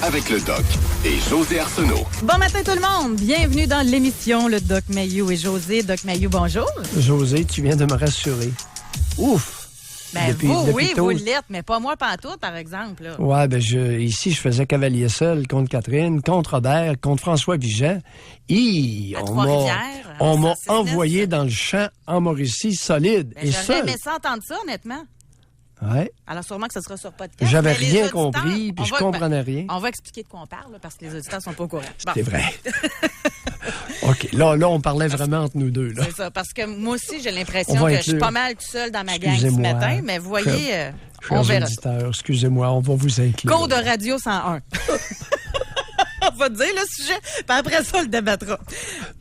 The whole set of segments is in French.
avec le Doc et José Arsenault. Bon matin tout le monde, bienvenue dans l'émission Le Doc Mayou et José. Doc Mayou, bonjour. José, tu viens de me rassurer. Ouf! Ben depuis vous l'êtes, mais pas moi pantoute, par exemple. Là. Ouais, ici, je faisais cavalier seul contre Catherine, contre Robert, contre François Vigent. On m'a envoyé dans le champ en Mauricie solide. Ben, j'aurais aimé ça entendre ça, honnêtement. Ouais. Alors, sûrement que ce sera sur podcast. J'avais rien compris, puis je comprenais rien. On va expliquer de quoi on parle, là, parce que les auditeurs sont pas au courant. Bon. C'est vrai. OK. Là, on parlait vraiment entre nous deux. Là. C'est ça, parce que moi aussi, j'ai l'impression que je suis pas mal tout seul dans ma gang ce matin, mais vous voyez, on verra. Auditeurs, excusez-moi, on va vous inclure. Cours de radio 101. On va dire le sujet, puis après ça, on le débattra.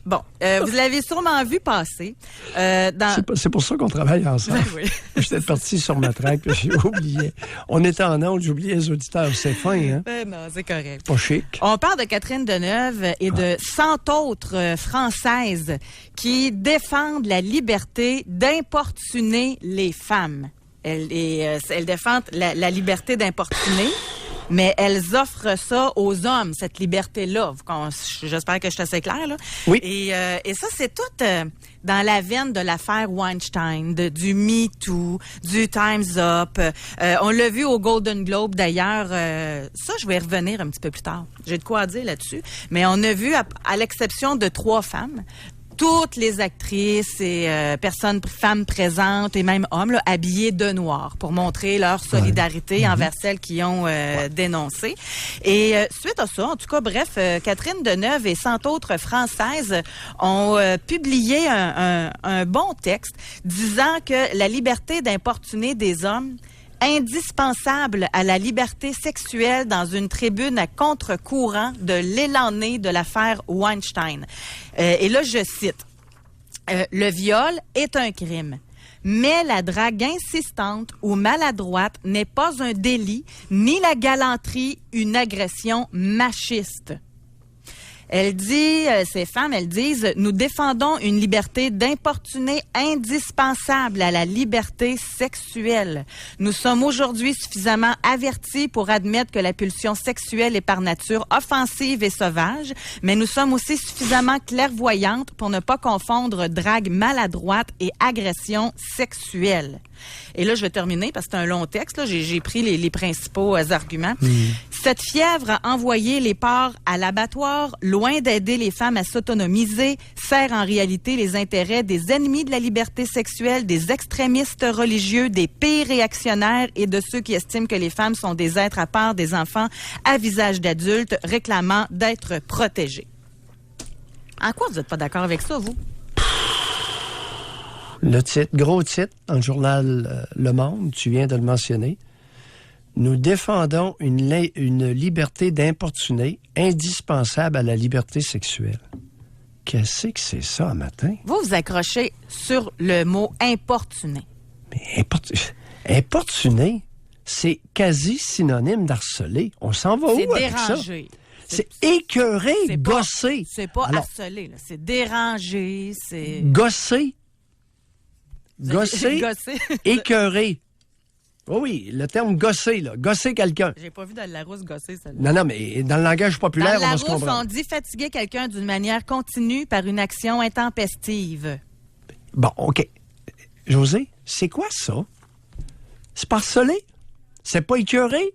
Bon, vous l'avez sûrement vu passer. C'est pour ça qu'on travaille ensemble. Ben oui. J'étais parti sur ma traque, puis j'ai oublié. On était en onde, j'ai oublié les auditeurs. C'est fin, hein? Ben non, c'est correct. Pas chic. On parle de Catherine Deneuve et de 100 autres Françaises qui défendent la liberté d'importuner les femmes. Elles défendent la liberté d'importuner. Mais elles offrent ça aux hommes, cette liberté-là. J'espère que je suis assez claire, là. Oui. Et ça, c'est tout dans la veine de l'affaire Weinstein, du Me Too, du Time's Up. On l'a vu au Golden Globe, d'ailleurs. Ça, je vais y revenir un petit peu plus tard. J'ai de quoi dire là-dessus. Mais on a vu, à l'exception de 3 femmes, toutes les actrices et femmes présentes et même hommes là, habillés de noir pour montrer leur solidarité envers celles qui ont dénoncé. Et suite à ça, en tout cas, bref, Catherine Deneuve et 100 autres Françaises ont publié un bon texte disant que la liberté d'importuner des hommes indispensable à la liberté sexuelle dans une tribune à contre-courant de l'élan né de l'affaire Weinstein. Et là, je cite, « Le viol est un crime, mais la drague insistante ou maladroite n'est pas un délit, ni la galanterie une agression machiste. » Elle dit, ces femmes, elles disent, nous défendons une liberté d'importuner indispensable à la liberté sexuelle. Nous sommes aujourd'hui suffisamment avertis pour admettre que la pulsion sexuelle est par nature offensive et sauvage, mais nous sommes aussi suffisamment clairvoyantes pour ne pas confondre drague maladroite et agression sexuelle. Et là, je vais terminer parce que c'est un long texte. Là. J'ai pris les principaux arguments. Cette fièvre a envoyé les porcs à l'abattoir, loin d'aider les femmes à s'autonomiser, sert en réalité les intérêts des ennemis de la liberté sexuelle, des extrémistes religieux, des pires réactionnaires et de ceux qui estiment que les femmes sont des êtres à part des enfants à visage d'adultes réclamant d'être protégés. En quoi vous n'êtes pas d'accord avec ça, vous? Le titre, gros titre, dans le journal Le Monde, tu viens de le mentionner. Nous défendons une liberté d'importuner indispensable à la liberté sexuelle. Qu'est-ce que c'est ça, un matin? Vous accrochez sur le mot importuner. Mais importuner, c'est quasi synonyme d'harceler. On s'en va où avec ça? C'est déranger. C'est écœurer, gosser. C'est pas harceler, là. C'est déranger, c'est... Gosser. Gosser, écœurer. Oh oui, le terme gosser, là. Gosser quelqu'un. J'ai pas vu dans le Larousse gosser, celle-là. Non, mais dans le langage populaire, on va se comprendre. Dans le Larousse, on dit fatiguer quelqu'un d'une manière continue par une action intempestive. Bon, OK. José, c'est quoi ça? C'est pas harceler? C'est pas écœurer?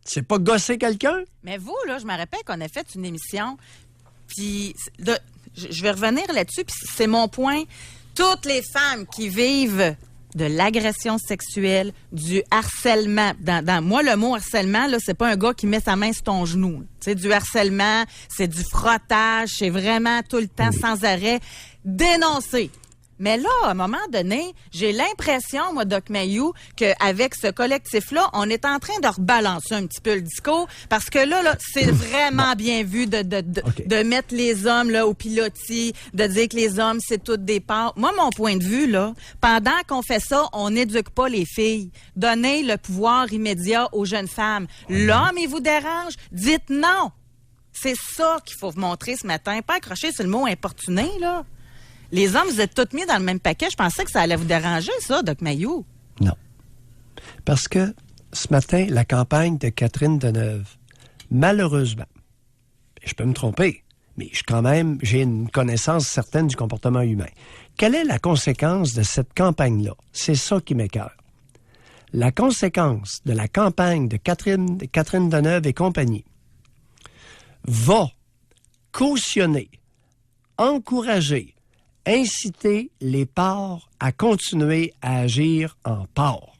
C'est pas gosser quelqu'un? Mais vous, là, je me rappelle qu'on a fait une émission, puis je vais revenir là-dessus, puis c'est mon point. Toutes les femmes qui vivent de l'agression sexuelle, du harcèlement. Moi, le mot harcèlement, là, c'est pas un gars qui met sa main sur ton genou. C'est du harcèlement, c'est du frottage, c'est vraiment tout le temps, sans arrêt. Dénoncer. Mais là, à un moment donné, j'ai l'impression, moi, Doc Mayou, qu'avec ce collectif-là, on est en train de rebalancer un petit peu le discours, parce que là c'est vraiment bien vu de mettre les hommes là au pilotis, de dire que les hommes, c'est toutes des parts. Moi, mon point de vue, là, pendant qu'on fait ça, on n'éduque pas les filles. Donnez le pouvoir immédiat aux jeunes femmes. L'homme, il vous dérange? Dites non! C'est ça qu'il faut vous montrer ce matin. Pas accrocher sur le mot importuné, là. Les hommes, vous êtes tous mis dans le même paquet. Je pensais que ça allait vous déranger, ça, Doc Mayou. Non. Parce que ce matin, la campagne de Catherine Deneuve malheureusement, je peux me tromper, mais j'ai une connaissance certaine du comportement humain. Quelle est la conséquence de cette campagne-là? C'est ça qui m'écoeure. La conséquence de la campagne de Catherine Deneuve et compagnie va cautionner, encourager, inciter les porcs à continuer à agir en porcs.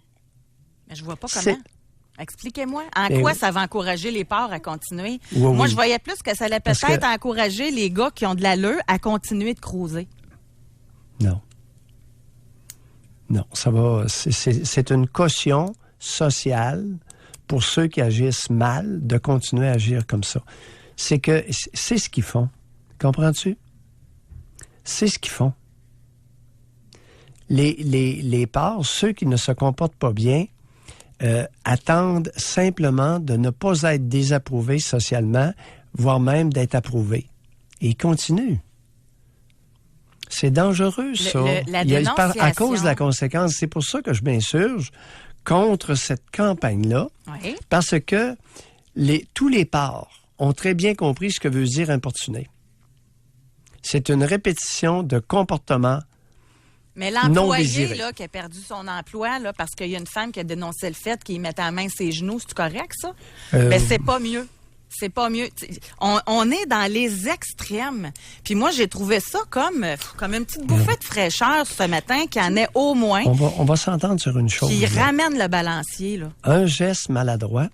Mais je vois pas comment. Expliquez-moi. En quoi ça va encourager les porcs à continuer? Oui, Moi, je voyais plus que ça allait peut-être encourager les gars qui ont de l'allure à continuer de cruiser. Non. Non, ça va. C'est une caution sociale pour ceux qui agissent mal de continuer à agir comme ça. C'est ce qu'ils font. Comprends-tu? C'est ce qu'ils font. Les porcs, ceux qui ne se comportent pas bien, attendent simplement de ne pas être désapprouvés socialement, voire même d'être approuvés. Et ils continuent. C'est dangereux, ça. À cause de la conséquence. C'est pour ça que je m'insurge contre cette campagne-là. Oui. Parce que tous les porcs ont très bien compris ce que veut dire importuner. C'est une répétition de comportements. Mais l'employé là, qui a perdu son emploi là, parce qu'il y a une femme qui a dénoncé le fait qu'il mettait à main ses genoux, c'est correct, ça? Mais c'est pas mieux. C'est pas mieux. On est dans les extrêmes. Puis moi, j'ai trouvé ça comme une petite bouffée de fraîcheur ce matin, qu'il y en ait au moins. On va s'entendre sur une chose. Qui ramène le balancier, là. Un geste maladroit.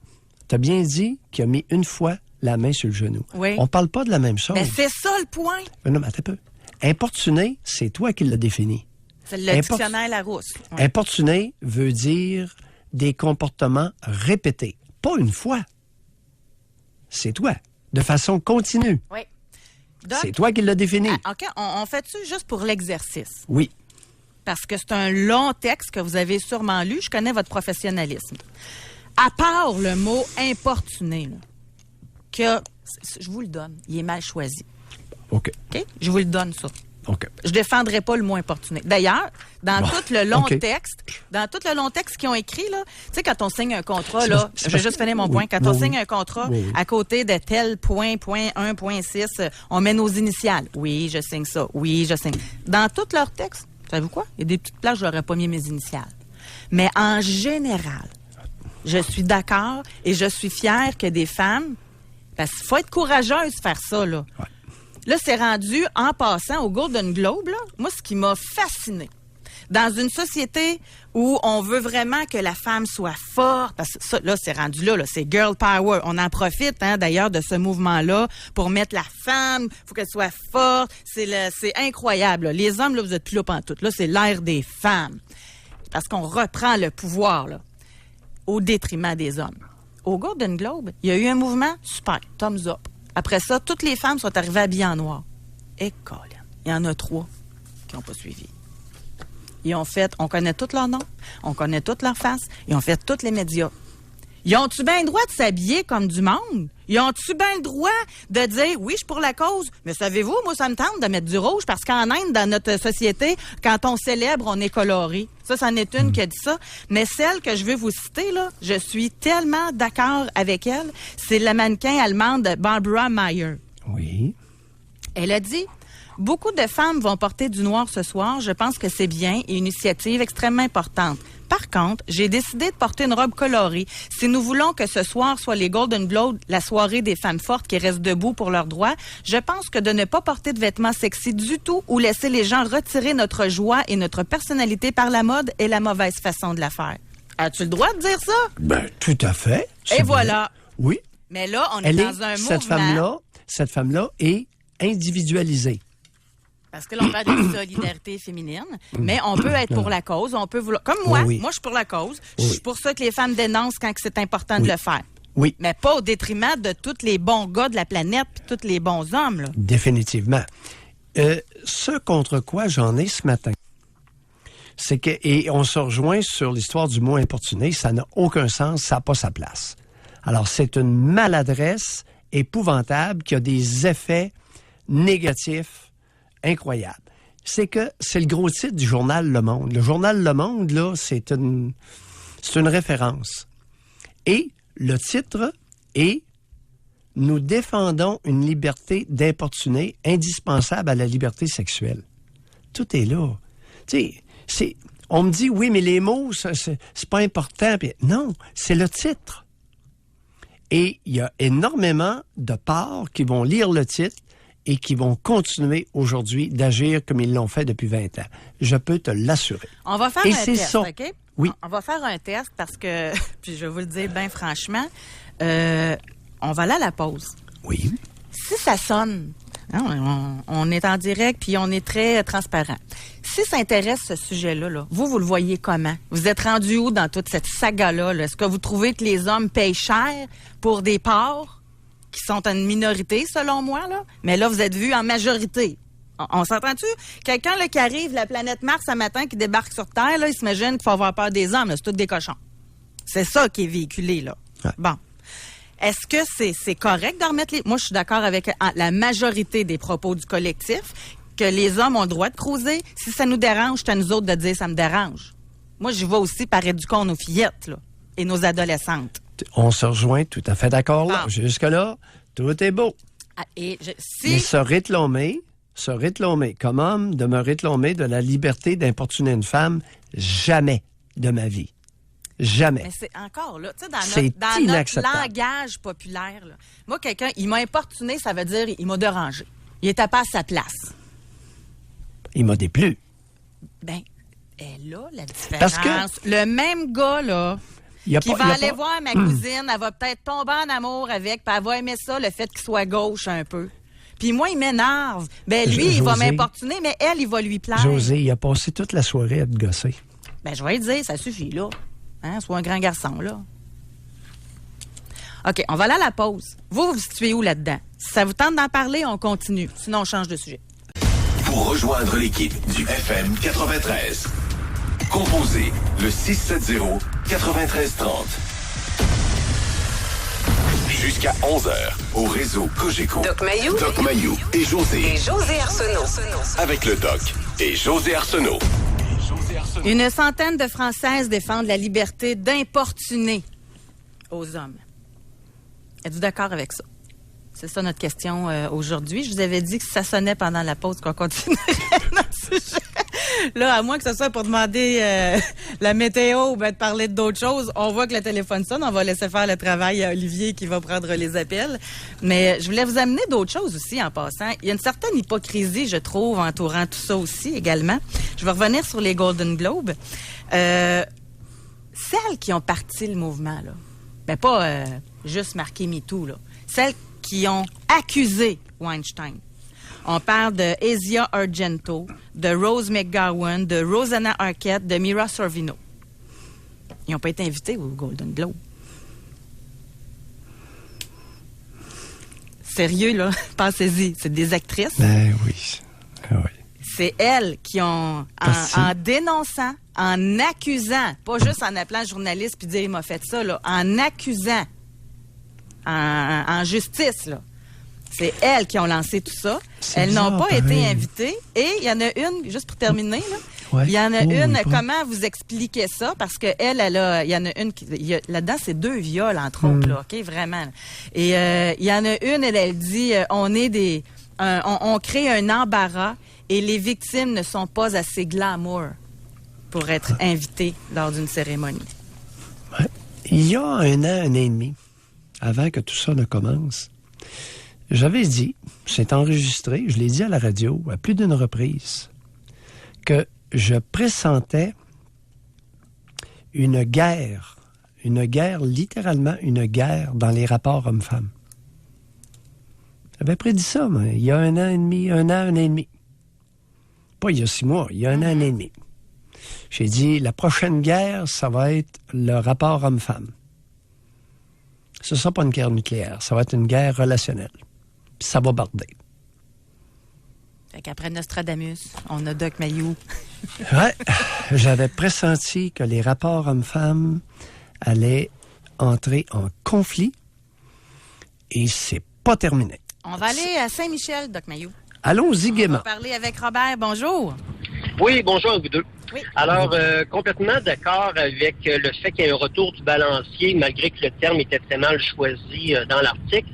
T'as bien dit qu'il a mis une fois la main sur le genou. Oui. On parle pas de la même chose. Mais c'est ça le point. Mais non, mais attends un peu. Importuner, c'est toi qui l'as défini. C'est le dictionnaire Larousse. Oui. Importuner veut dire des comportements répétés. Pas une fois. C'est toi. De façon continue. Oui. Donc, c'est toi qui l'as défini. OK. On fait-tu juste pour l'exercice? Oui. Parce que c'est un long texte que vous avez sûrement lu. Je connais votre professionnalisme. À part le mot importuner, là, que je vous le donne, il est mal choisi. OK. OK? Je vous le donne, ça. OK. Je défendrai pas le mot importuné. D'ailleurs, dans tout le long texte qu'ils ont écrit, là, tu sais, quand on signe un contrat, là, je vais juste finir mon point, quand on signe un contrat, à côté de tel point 1, point 6, on met nos initiales. Oui, je signe ça. Oui, je signe. Dans tout leur texte, savez-vous quoi? Il y a des petites places où j'aurais pas mis mes initiales. Mais en général, je suis d'accord et je suis fière que des femmes, parce qu'il faut être courageuse de faire ça, là. Ouais. Là, c'est rendu, en passant au Golden Globe, là, moi, ce qui m'a fasciné, dans une société où on veut vraiment que la femme soit forte, parce que ça, là, c'est rendu là, c'est girl power. On en profite, d'ailleurs, de ce mouvement-là pour mettre la femme, faut qu'elle soit forte. C'est incroyable, là. Les hommes, là, vous êtes plus là pantoute. Là, c'est l'ère des femmes. Parce qu'on reprend le pouvoir, là, au détriment des hommes. Au Golden Globe, il y a eu un mouvement super, thumbs up. Après ça, toutes les femmes sont arrivées habillées en noir. Et Colin, il y en a 3 qui n'ont pas suivi. Ils ont fait, on connaît tous leurs noms, on connaît toutes leurs faces, ils ont fait tous les médias. Ils ont-tu bien le droit de s'habiller comme du monde? Ils ont-tu bien le droit de dire, oui, je suis pour la cause, mais savez-vous, moi, ça me tente de mettre du rouge parce qu'en Inde, dans notre société, quand on célèbre, on est coloré. Ça, c'en est une qui a dit ça. Mais celle que je veux vous citer, là, je suis tellement d'accord avec elle, c'est la mannequin allemande Barbara Mayer. Oui. Elle a dit, beaucoup de femmes vont porter du noir ce soir. Je pense que c'est bien et une initiative extrêmement importante. Par contre, j'ai décidé de porter une robe colorée. Si nous voulons que ce soir soit les Golden Globes, la soirée des femmes fortes qui restent debout pour leurs droits, je pense que de ne pas porter de vêtements sexy du tout ou laisser les gens retirer notre joie et notre personnalité par la mode est la mauvaise façon de la faire. As-tu le droit de dire ça? Ben, tout à fait. Et voilà. Oui. Mais là, on est dans un mouvement. Cette femme-là est individualisée. Parce que là, on parle de solidarité féminine, mais on peut être pour la cause, on peut vouloir... Comme moi, moi, je suis pour la cause. Je suis pour ça que les femmes dénoncent quand c'est important de le faire. Oui. Mais pas au détriment de tous les bons gars de la planète et tous les bons hommes, là. Définitivement. Ce contre quoi j'en ai ce matin, c'est que... Et on se rejoint sur l'histoire du mot importuné, ça n'a aucun sens, ça n'a pas sa place. Alors, c'est une maladresse épouvantable qui a des effets négatifs incroyable. C'est que c'est le gros titre du journal Le Monde. Le journal Le Monde, là, c'est une référence. Et le titre est nous défendons une liberté d'importuner indispensable à la liberté sexuelle. Tout est là. Tu sais, on me dit, oui, mais les mots, c'est pas important. Puis, non, c'est le titre. Et il y a énormément de parts qui vont lire le titre et qui vont continuer aujourd'hui d'agir comme ils l'ont fait depuis 20 ans. Je peux te l'assurer. On va faire et un c'est test, ça. OK? Oui. On va faire un test parce que, puis je vais vous le dire bien franchement, on va aller à la pause. Oui. Si ça sonne, hein, on est en direct puis on est très transparent. Si ça intéresse ce sujet-là, là, vous le voyez comment? Vous êtes rendu où dans toute cette saga-là? Là? Est-ce que vous trouvez que les hommes payent cher pour des parts qui sont une minorité, selon moi, là? Mais là, vous êtes vus en majorité. On s'entend-tu? Quelqu'un là, qui arrive de la planète Mars un matin, qui débarque sur Terre, là, il s'imagine qu'il faut avoir peur des hommes. Là. C'est tous des cochons. C'est ça qui est véhiculé, là. Ouais. Bon. Est-ce que c'est correct de remettre les... Moi, je suis d'accord avec la majorité des propos du collectif, que les hommes ont le droit de cruiser. Si ça nous dérange, c'est à nous autres de dire « ça me dérange ». Moi, j'y vais aussi par éduquons nos fillettes, là, et nos adolescentes. On se rejoint tout à fait d'accord là. Bon. Jusque-là, tout est beau. Ah, et Mais se réclamer, comme homme, de me réclamer de la liberté d'importuner une femme, jamais de ma vie. Jamais. Mais c'est encore là, tu sais, C'est dans notre inacceptable. langage populaire, là, moi, quelqu'un, il m'a importuné, ça veut dire il m'a dérangé. Il était pas à sa place. Il m'a déplu. Ben, elle là, la différence. Parce que- le même gars, là, Il y a qui pas- va il y a aller pas- voir ma cousine, elle va peut-être tomber en amour avec, puis elle va aimer ça, le fait qu'il soit gauche un peu. Puis moi, il m'énerve. Ben lui, il va José. m'importuner, mais elle, il va lui plaire. José, il a passé toute la soirée à te gosser. Ben, je vais lui dire, ça suffit, là. Hein, sois un grand garçon, là. OK, on va aller à la pause. Vous vous situez où là-dedans? Si ça vous tente d'en parler, on continue. Sinon, on change de sujet. Pour rejoindre l'équipe du FM 93, composez le 670-9330. Jusqu'à 11h, au réseau Cogeco. Doc Mayou. Doc Mayou et José. Et José Arsenault. Avec le Doc et José Arsenault. Une centaine de Françaises défendent la liberté d'importuner aux hommes. Êtes-vous d'accord avec ça? C'est ça notre question aujourd'hui. Je vous avais dit que si ça sonnait pendant la pause, qu'on continuerait notre sujet. Là, à moins que ce soit pour demander la météo ou bien de parler d'autres choses, on voit que le téléphone sonne. On va laisser faire le travail à Olivier qui va prendre les appels. Mais je voulais vous amener d'autres choses aussi en passant. Il y a une certaine hypocrisie, je trouve, entourant tout ça aussi également. Je vais revenir sur les Golden Globes. Celles qui ont parti le mouvement, là, ben pas juste marqué MeToo, là. Celles qui ont accusé Weinstein. On parle de Asia Argento, de Rose McGowan, de Rosanna Arquette, de Mira Sorvino. Ils n'ont pas été invités au Golden Globe. Sérieux, là? Pensez-y. C'est des actrices. Ben oui. Ah oui. C'est elles qui ont, en dénonçant, en accusant, pas juste en appelant journaliste puis dire il m'a fait ça, là, en accusant, en justice, là. C'est elles qui ont lancé tout ça. C'est Elles n'ont bizarre, pas été pareil. invitées. Et il y en a une, juste pour terminer, là. Ouais. Il y en a Oh, une, pas. comment vous expliquez ça? Parce que elle a, il y en a une qui, là-dedans, c'est 2 viols, entre autres, là, OK, vraiment. Et il y en a une, elle dit, on crée un embarras et les victimes ne sont pas assez glamour pour être invitées lors d'une cérémonie. Ouais. Il y a un an et demi, avant que tout ça ne commence, j'avais dit, c'est enregistré, je l'ai dit à la radio à plus d'une reprise, que je pressentais une guerre, littéralement une guerre dans les rapports hommes-femmes. J'avais prédit ça, mais il y a un an et demi. Pas il y a 6 mois, il y a un an et demi. J'ai dit, la prochaine guerre, ça va être le rapport homme-femme. Ce ne sera pas une guerre nucléaire, ça va être une guerre relationnelle. Puis ça va barder. Fait qu'après Nostradamus, on a Doc Mayou. Ouais, j'avais pressenti que les rapports hommes-femmes allaient entrer en conflit et c'est pas terminé. On va aller à Saint-Michel, Doc Mayou. Allons-y On va gaiement. parler avec Robert. Bonjour. Oui, bonjour à vous deux. Oui. Alors, complètement d'accord avec le fait qu'il y ait un retour du balancier, malgré que le terme était très mal choisi dans l'article.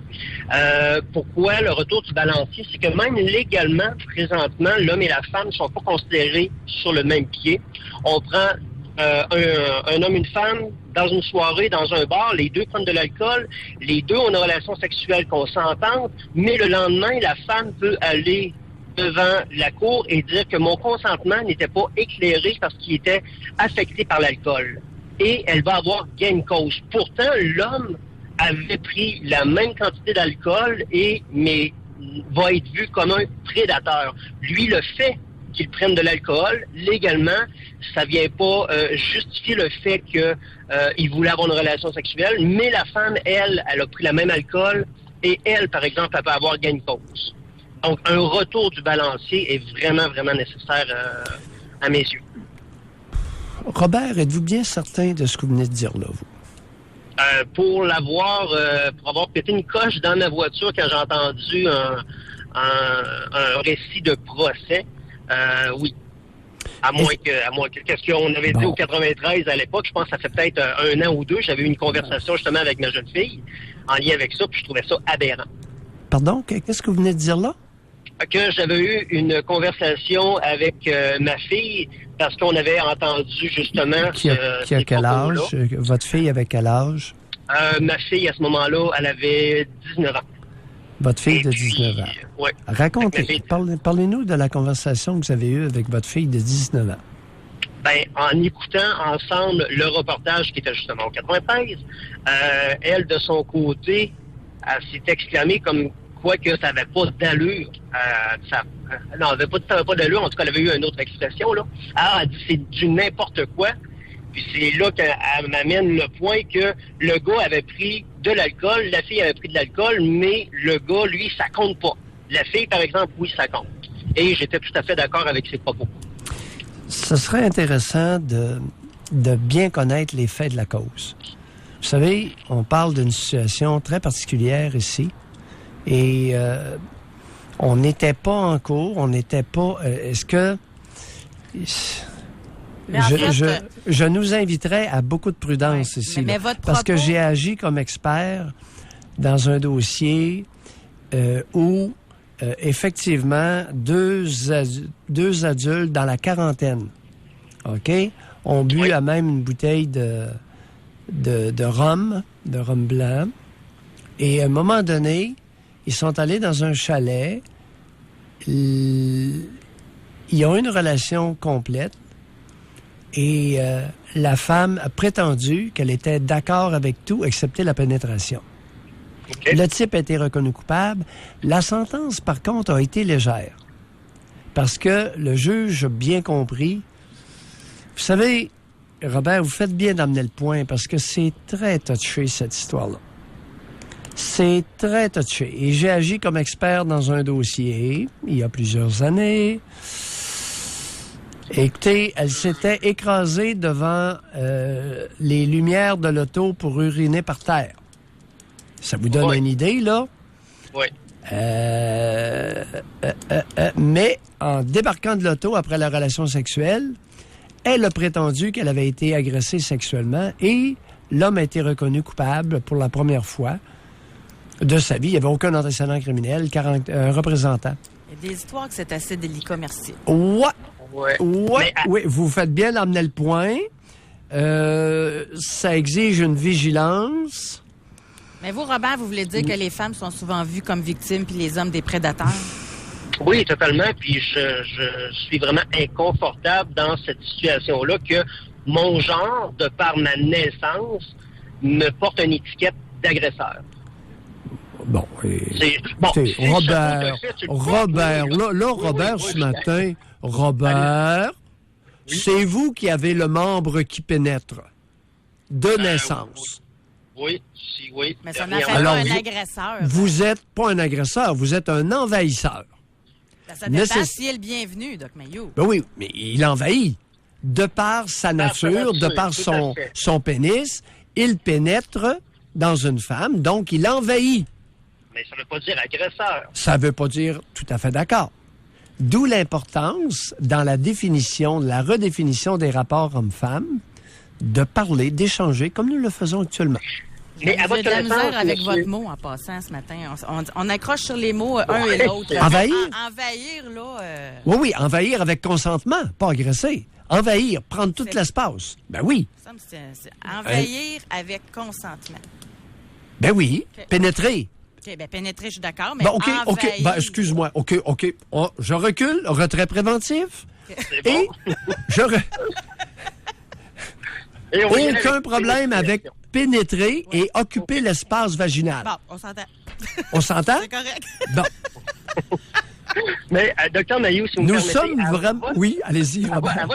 Pourquoi le retour du balancier? C'est que même légalement, présentement, l'homme et la femme ne sont pas considérés sur le même pied. On prend un homme et une femme dans une soirée, dans un bar, les deux prennent de l'alcool, les deux ont une relation sexuelle consentante, mais le lendemain, la femme peut aller devant la cour et dire que mon consentement n'était pas éclairé parce qu'il était affecté par l'alcool. Et elle va avoir gain de cause. Pourtant, l'homme avait pris la même quantité d'alcool mais va être vu comme un prédateur. Lui, le fait qu'il prenne de l'alcool, légalement, ça vient pas justifier le fait qu'il voulait avoir une relation sexuelle, mais la femme, elle a pris la même alcool et elle, par exemple, elle peut avoir gain de cause. Donc, un retour du balancier est vraiment, vraiment nécessaire à mes yeux. Robert, êtes-vous bien certain de ce que vous venez de dire là, vous? Pour avoir pété une coche dans ma voiture quand j'ai entendu un récit de procès, oui. À moins que qu'est-ce qu'on avait dit au 93 à l'époque, je pense que ça fait peut-être un an ou deux, j'avais eu une conversation justement avec ma jeune fille en lien avec ça, puis je trouvais ça aberrant. Pardon, qu'est-ce que vous venez de dire là? Que j'avais eu une conversation avec ma fille parce qu'on avait entendu justement Qui a quel âge? Votre fille avait quel âge? Ma fille, à ce moment-là, elle avait 19 ans. Votre fille de 19 ans. Oui. Racontez, parlez-nous de la conversation que vous avez eue avec votre fille de 19 ans. Ben, en écoutant ensemble le reportage qui était justement au 93, elle, de son côté, elle s'est exclamée comme quoi que ça n'avait pas d'allure. Ça n'avait pas d'allure, en tout cas, elle avait eu une autre expression, là. Alors, elle dit c'est du n'importe quoi. Puis c'est là qu'elle m'amène le point que le gars avait pris de l'alcool, la fille avait pris de l'alcool, mais le gars, lui, ça compte pas. La fille, par exemple, oui, ça compte. Et j'étais tout à fait d'accord avec ses propos. Ce serait intéressant de bien connaître les faits de la cause. Vous savez, on parle d'une situation très particulière ici. Et on n'était pas en cours, on n'était pas... est-ce que... Je nous inviterais à beaucoup de prudence ici. Mais votre parce que propos... j'ai agi comme expert dans un dossier où, effectivement, deux adultes dans la quarantaine, OK, ont bu à même une bouteille de rhum blanc. Et à un moment donné, ils sont allés dans un chalet. Ils ont une relation complète. Et la femme a prétendu qu'elle était d'accord avec tout, excepté la pénétration. Okay. Le type a été reconnu coupable. La sentence, par contre, a été légère. Parce que le juge a bien compris. Vous savez, Robert, vous faites bien d'amener le point, parce que c'est très touché, cette histoire-là. C'est très touché. Et j'ai agi comme expert dans un dossier, il y a plusieurs années. Écoutez, elle s'était écrasée devant les lumières de l'auto pour uriner par terre. Ça vous donne une idée, là? Oui. Mais en débarquant de l'auto après la relation sexuelle, elle a prétendu qu'elle avait été agressée sexuellement et l'homme a été reconnu coupable pour la première fois de sa vie. Il n'y avait aucun antécédent criminel, un représentant. Il y a des histoires que c'est assez délicat, merci. Oui, vous faites bien d'amener le point. Ça exige une vigilance. Mais vous, Robert, vous voulez dire que les femmes sont souvent vues comme victimes puis les hommes des prédateurs? Oui, totalement. Puis je suis vraiment inconfortable dans cette situation-là que mon genre, de par ma naissance, me porte une étiquette d'agresseur. Bon, Robert, ce matin, Robert, c'est vous qui avez le membre qui pénètre de naissance. Oui. Mais ça n'en fait pas un agresseur. Vous n'êtes pas un agresseur, vous êtes un envahisseur. Ça dépend si est le bienvenu, Doc Mayou. Ben oui, mais il envahit. De par sa nature, de par son pénis, il pénètre dans une femme, donc il envahit. Mais ça ne veut pas dire agresseur. Ça ne veut pas dire tout à fait d'accord. D'où l'importance, dans la redéfinition des rapports hommes-femmes, de parler, d'échanger, comme nous le faisons actuellement. Mais à J'ai votre de la connaissance, misère avec monsieur- votre mot en passant ce matin. On accroche sur les mots un et l'autre. là. Envahir? Envahir, là. Oui, envahir avec consentement, pas agresser. Envahir, prendre tout C'est- l'espace. Ben oui, Ça me semble que c'est envahir avec consentement. ben oui. OK. Pénétrer. OK, bien, pénétrer, je suis d'accord, mais Ben, OK, envahir... ben, excuse-moi. OK. Oh, je recule, retrait préventif. C'est bon. Et Et on y aucun avec- problème avec pénétrer et occuper l'espace vaginal. Bon, on s'entend. On s'entend? C'est correct. Bon, Mais, Dr Mailloux, si vous me nous permettez, sommes à vraiment... votre- Oui, allez-y, À Robert.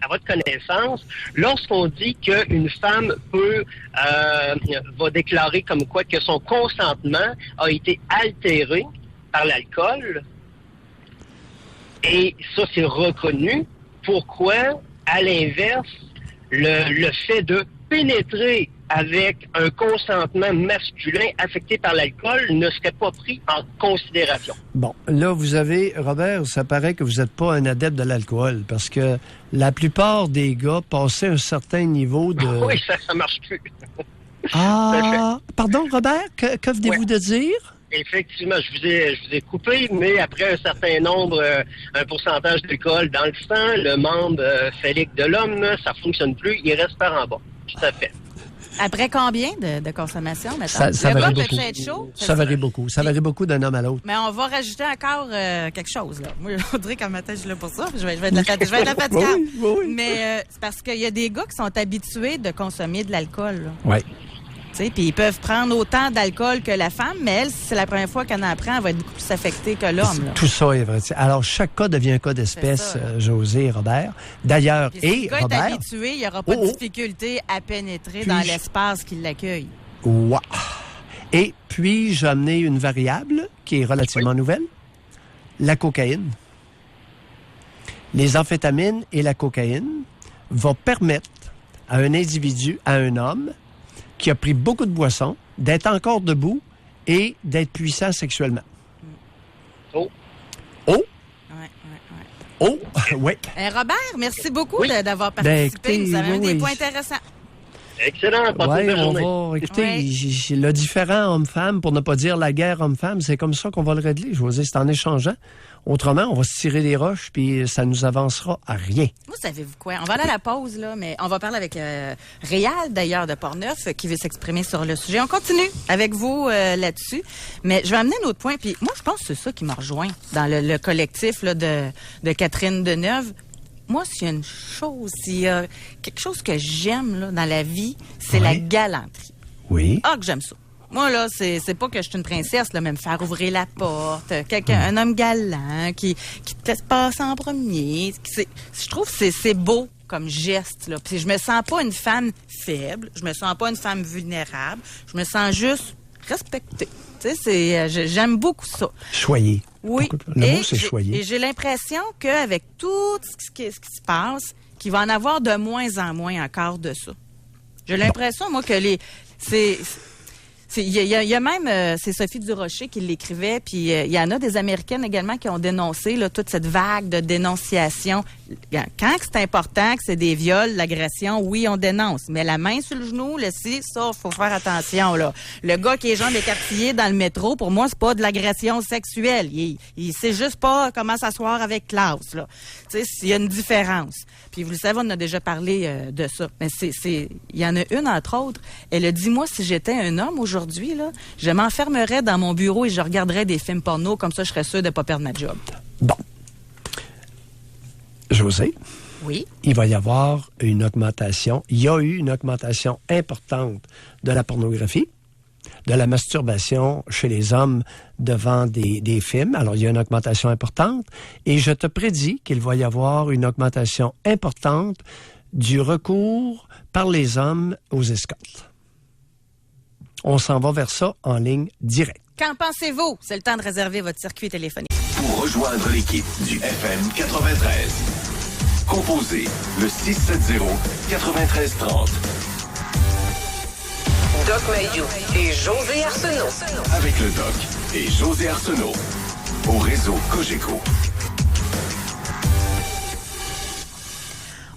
votre connaissance, lorsqu'on dit qu'une femme va déclarer comme quoi que son consentement a été altéré par l'alcool, et ça c'est reconnu, pourquoi, à l'inverse, le fait de pénétrer avec un consentement masculin affecté par l'alcool ne serait pas pris en considération? Bon, là, vous avez, Robert, ça paraît que vous n'êtes pas un adepte de l'alcool, parce que la plupart des gars passaient un certain niveau de... Oui, ça marche plus. Ah, pardon, Robert, que venez-vous Ouais. de dire? Effectivement, je vous ai coupé, mais après un certain nombre, un pourcentage d'alcool dans le sang, le membre phallique de l'homme, ça fonctionne plus, il reste par en bas. Tout à fait. Après combien de consommation, maintenant? Ça Le gars varie peut beaucoup. être chaud? Ça varie beaucoup. Ça varie beaucoup d'un homme à l'autre. Mais on va rajouter encore quelque chose, là. Moi, on dirait qu'un matin, je suis là pour ça. Je vais être de la fatigante. Oui. Mais c'est parce qu'il y a des gars qui sont habitués de consommer de l'alcool, là. Oui. Tu sais, puis ils peuvent prendre autant d'alcool que la femme, mais elle, si c'est la première fois qu'elle en prend, elle va être beaucoup plus affectée que l'homme, là. Tout ça est vrai. Alors, chaque cas devient un cas d'espèce, C'est ça. José et Robert. D'ailleurs, Puis si le gars est Robert... habitué, il n'y aura pas de Oh. difficulté à pénétrer Puis dans je- l'espace qui l'accueille. Wow. Et puis, j'ai amené une variable qui est relativement nouvelle, la cocaïne. Les amphétamines et la cocaïne vont permettre à un individu, à un homme, qui a pris beaucoup de boissons, d'être encore debout et d'être puissant sexuellement. Oh. Oh, Ouais. oui. Robert, merci beaucoup Oui. d'avoir Ben, participé. écoutez, Vous avez oui, des oui. points intéressants. Excellent. Passez une Oui, belle on journée. va. Écoutez, Ouais. le différent homme-femme, pour ne pas dire la guerre homme-femme, c'est comme ça qu'on va le régler. Je vous dis, c'est en échangeant. Autrement, on va se tirer des roches, puis ça nous avancera à rien. Vous savez-vous quoi? On va aller à la pause, là, mais on va parler avec Réal, d'ailleurs, de Portneuf, qui veut s'exprimer sur le sujet. On continue avec vous là-dessus. Mais je vais amener un autre point. Puis moi, je pense que c'est ça qui m'a rejoint dans le collectif là, de Catherine Deneuve. Moi, s'il y a une chose, s'il y a quelque chose que j'aime là, dans la vie, c'est la Oui. galanterie. Oui. Ah, que j'aime ça. Moi, là, c'est pas que je suis une princesse, là, mais me faire ouvrir la porte, un homme galant qui te laisse passer en premier. Je trouve que c'est beau comme geste, là. Puis je me sens pas une femme faible, je me sens pas une femme vulnérable, je me sens juste respectée. Tu sais, j'aime beaucoup ça. Choyer. Oui. Le Et mot, c'est j'ai- choyer. Et j'ai l'impression qu'avec tout ce qui se passe, qu'il va en avoir de moins en moins encore de ça. J'ai l'impression, moi, que il y a même, c'est Sophie Durocher qui l'écrivait, puis il y en a des Américaines également qui ont dénoncé là, toute cette vague de dénonciation. Quand c'est important, que c'est des viols, l'agression, oui, on dénonce. Mais la main sur le genou, là, ça, faut faire attention. Là. Le gars qui est jambes écartillées dans le métro, pour moi, c'est pas de l'agression sexuelle. Il sait juste pas comment s'asseoir avec classe. Là. Tu sais, il y a une différence. Puis vous le savez, on a déjà parlé de ça. Mais il y en a une, entre autres. Elle a dit, moi, si j'étais un homme aujourd'hui, là, je m'enfermerais dans mon bureau et je regarderais des films porno. Comme ça, je serais sûre de ne pas perdre ma job. Bon. José, Oui. il va y avoir une augmentation. Il y a eu une augmentation importante de la pornographie, de la masturbation chez les hommes devant des films. Alors, il y a une augmentation importante. Et je te prédis qu'il va y avoir une augmentation importante du recours par les hommes aux escortes. On s'en va vers ça en ligne directe. Qu'en pensez-vous? C'est le temps de réserver votre circuit téléphonique. Pour rejoindre l'équipe du FM 93, composez le 670-9330 Doc Mayou et José Arsenault. avec le doc et José Arsenault au réseau Cogeco.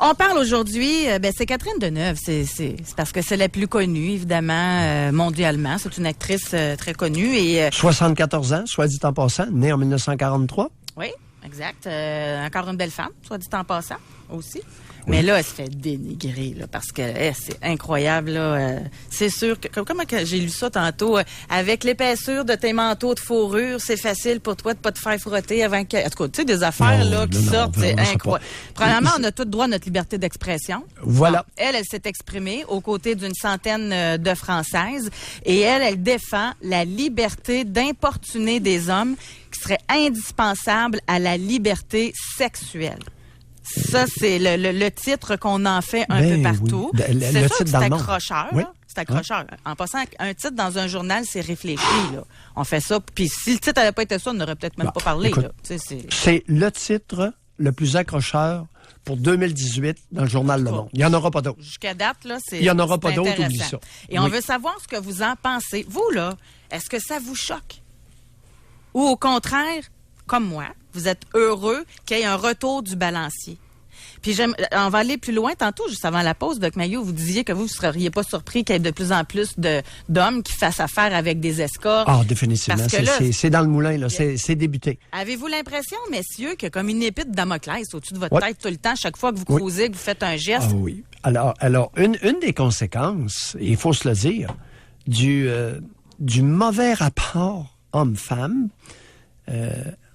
On parle aujourd'hui, c'est Catherine Deneuve. C'est parce que c'est la plus connue, évidemment, mondialement. C'est une actrice très connue. 74 ans, soit dit en passant, née en 1943. Oui, exact. Encore une belle femme, soit dit en passant aussi. Oui. Mais là, elle se fait dénigrer, là, parce que c'est incroyable. Là, c'est sûr que, comment que j'ai lu ça tantôt, avec l'épaisseur de tes manteaux de fourrure, c'est facile pour toi de pas te faire frotter avant que... En tout cas, tu sais, des affaires qui sortent, c'est incroyable. Premièrement, on a tout droit à notre liberté d'expression. Voilà. Donc, elle s'est exprimée aux côtés d'une centaine de Françaises et elle défend la liberté d'importuner des hommes qui serait indispensable à la liberté sexuelle. Ça, c'est le titre qu'on en fait un peu partout. Oui. C'est sûr que c'est accrocheur. Oui. C'est accrocheur. Oui. En passant, un titre dans un journal, c'est réfléchi. Là. On fait ça. Puis si le titre n'avait pas été ça, on n'aurait peut-être même pas parlé. Écoute, là. C'est le titre le plus accrocheur pour 2018 dans le journal Le Monde. Il n'y en aura pas d'autre. Jusqu'à date, là, il n'y en aura pas d'autre, oublie ça. Et on veut savoir ce que vous en pensez. Vous, là, est-ce que ça vous choque? Ou au contraire, comme moi, vous êtes heureux qu'il y ait un retour du balancier. Puis on va aller plus loin. Tantôt, juste avant la pause, Doc Mayou, vous disiez que vous ne seriez pas surpris qu'il y ait de plus en plus d'hommes qui fassent affaire avec des escortes. Ah, définitivement. C'est dans le moulin, là. C'est débuté. Avez-vous l'impression, messieurs, qu'il y a comme une épée de Damoclès au-dessus de votre tête tout le temps, chaque fois que vous causez, que vous faites un geste? Ah oui. Alors une des conséquences, il faut se le dire, du mauvais rapport homme-femme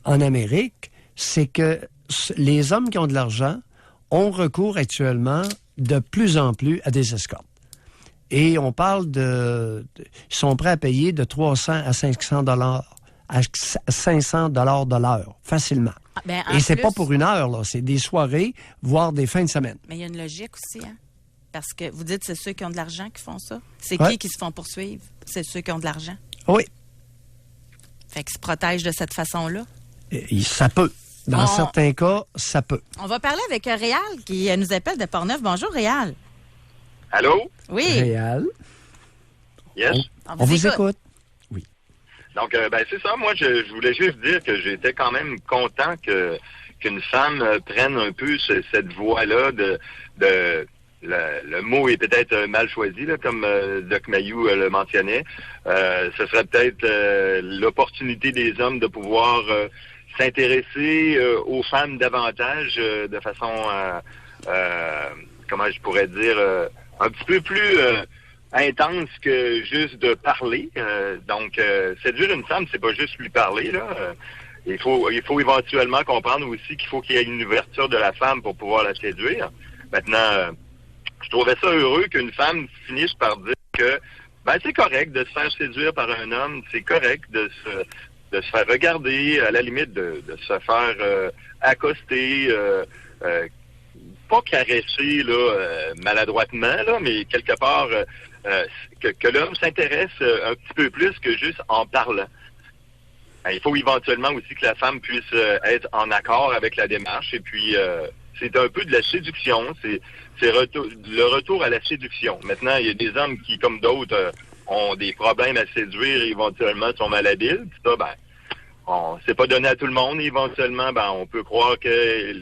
en Amérique, c'est que les hommes qui ont de l'argent ont recours actuellement de plus en plus à des escortes. Et on parle ils sont prêts à payer de 300 à 500 dollars à 500 dollars de l'heure, facilement. Et c'est pas pour une heure, là. C'est des soirées, voire des fins de semaine. Mais il y a une logique aussi, hein? Parce que vous dites c'est ceux qui ont de l'argent qui font ça. C'est qui se font poursuivre? C'est ceux qui ont de l'argent. Oui. Fait qu'ils se protègent de cette façon-là? Ça peut. Dans certains cas, ça peut. On va parler avec Réal qui nous appelle de Portneuf. Bonjour, Réal. Allô? Oui. Réal. Yes. On vous écoute. Oui. Donc, c'est ça. Moi, je voulais juste dire que j'étais quand même content qu'une femme prenne un peu cette voie-là le mot est peut-être mal choisi, là, comme Doc Mayou le mentionnait. Ce serait peut-être l'opportunité des hommes de pouvoir s'intéresser aux femmes davantage de façon, comment je pourrais dire, un petit peu plus intense que juste de parler. Donc, séduire une femme, c'est pas juste lui parler, là. Il faut éventuellement comprendre aussi qu'il faut qu'il y ait une ouverture de la femme pour pouvoir la séduire. Maintenant, je trouvais ça heureux qu'une femme finisse par dire que c'est correct de se faire séduire par un homme, c'est correct de se faire regarder, à la limite de se faire accoster, pas caresser là, maladroitement, là, mais quelque part que l'homme s'intéresse un petit peu plus que juste en parlant. Il faut éventuellement aussi que la femme puisse être en accord avec la démarche et puis c'est un peu de la séduction, c'est le retour à la séduction. Maintenant, il y a des hommes qui, comme d'autres, ont des problèmes à séduire et éventuellement sont malhabiles. Puis ça, c'est pas donné à tout le monde. Éventuellement, on peut croire que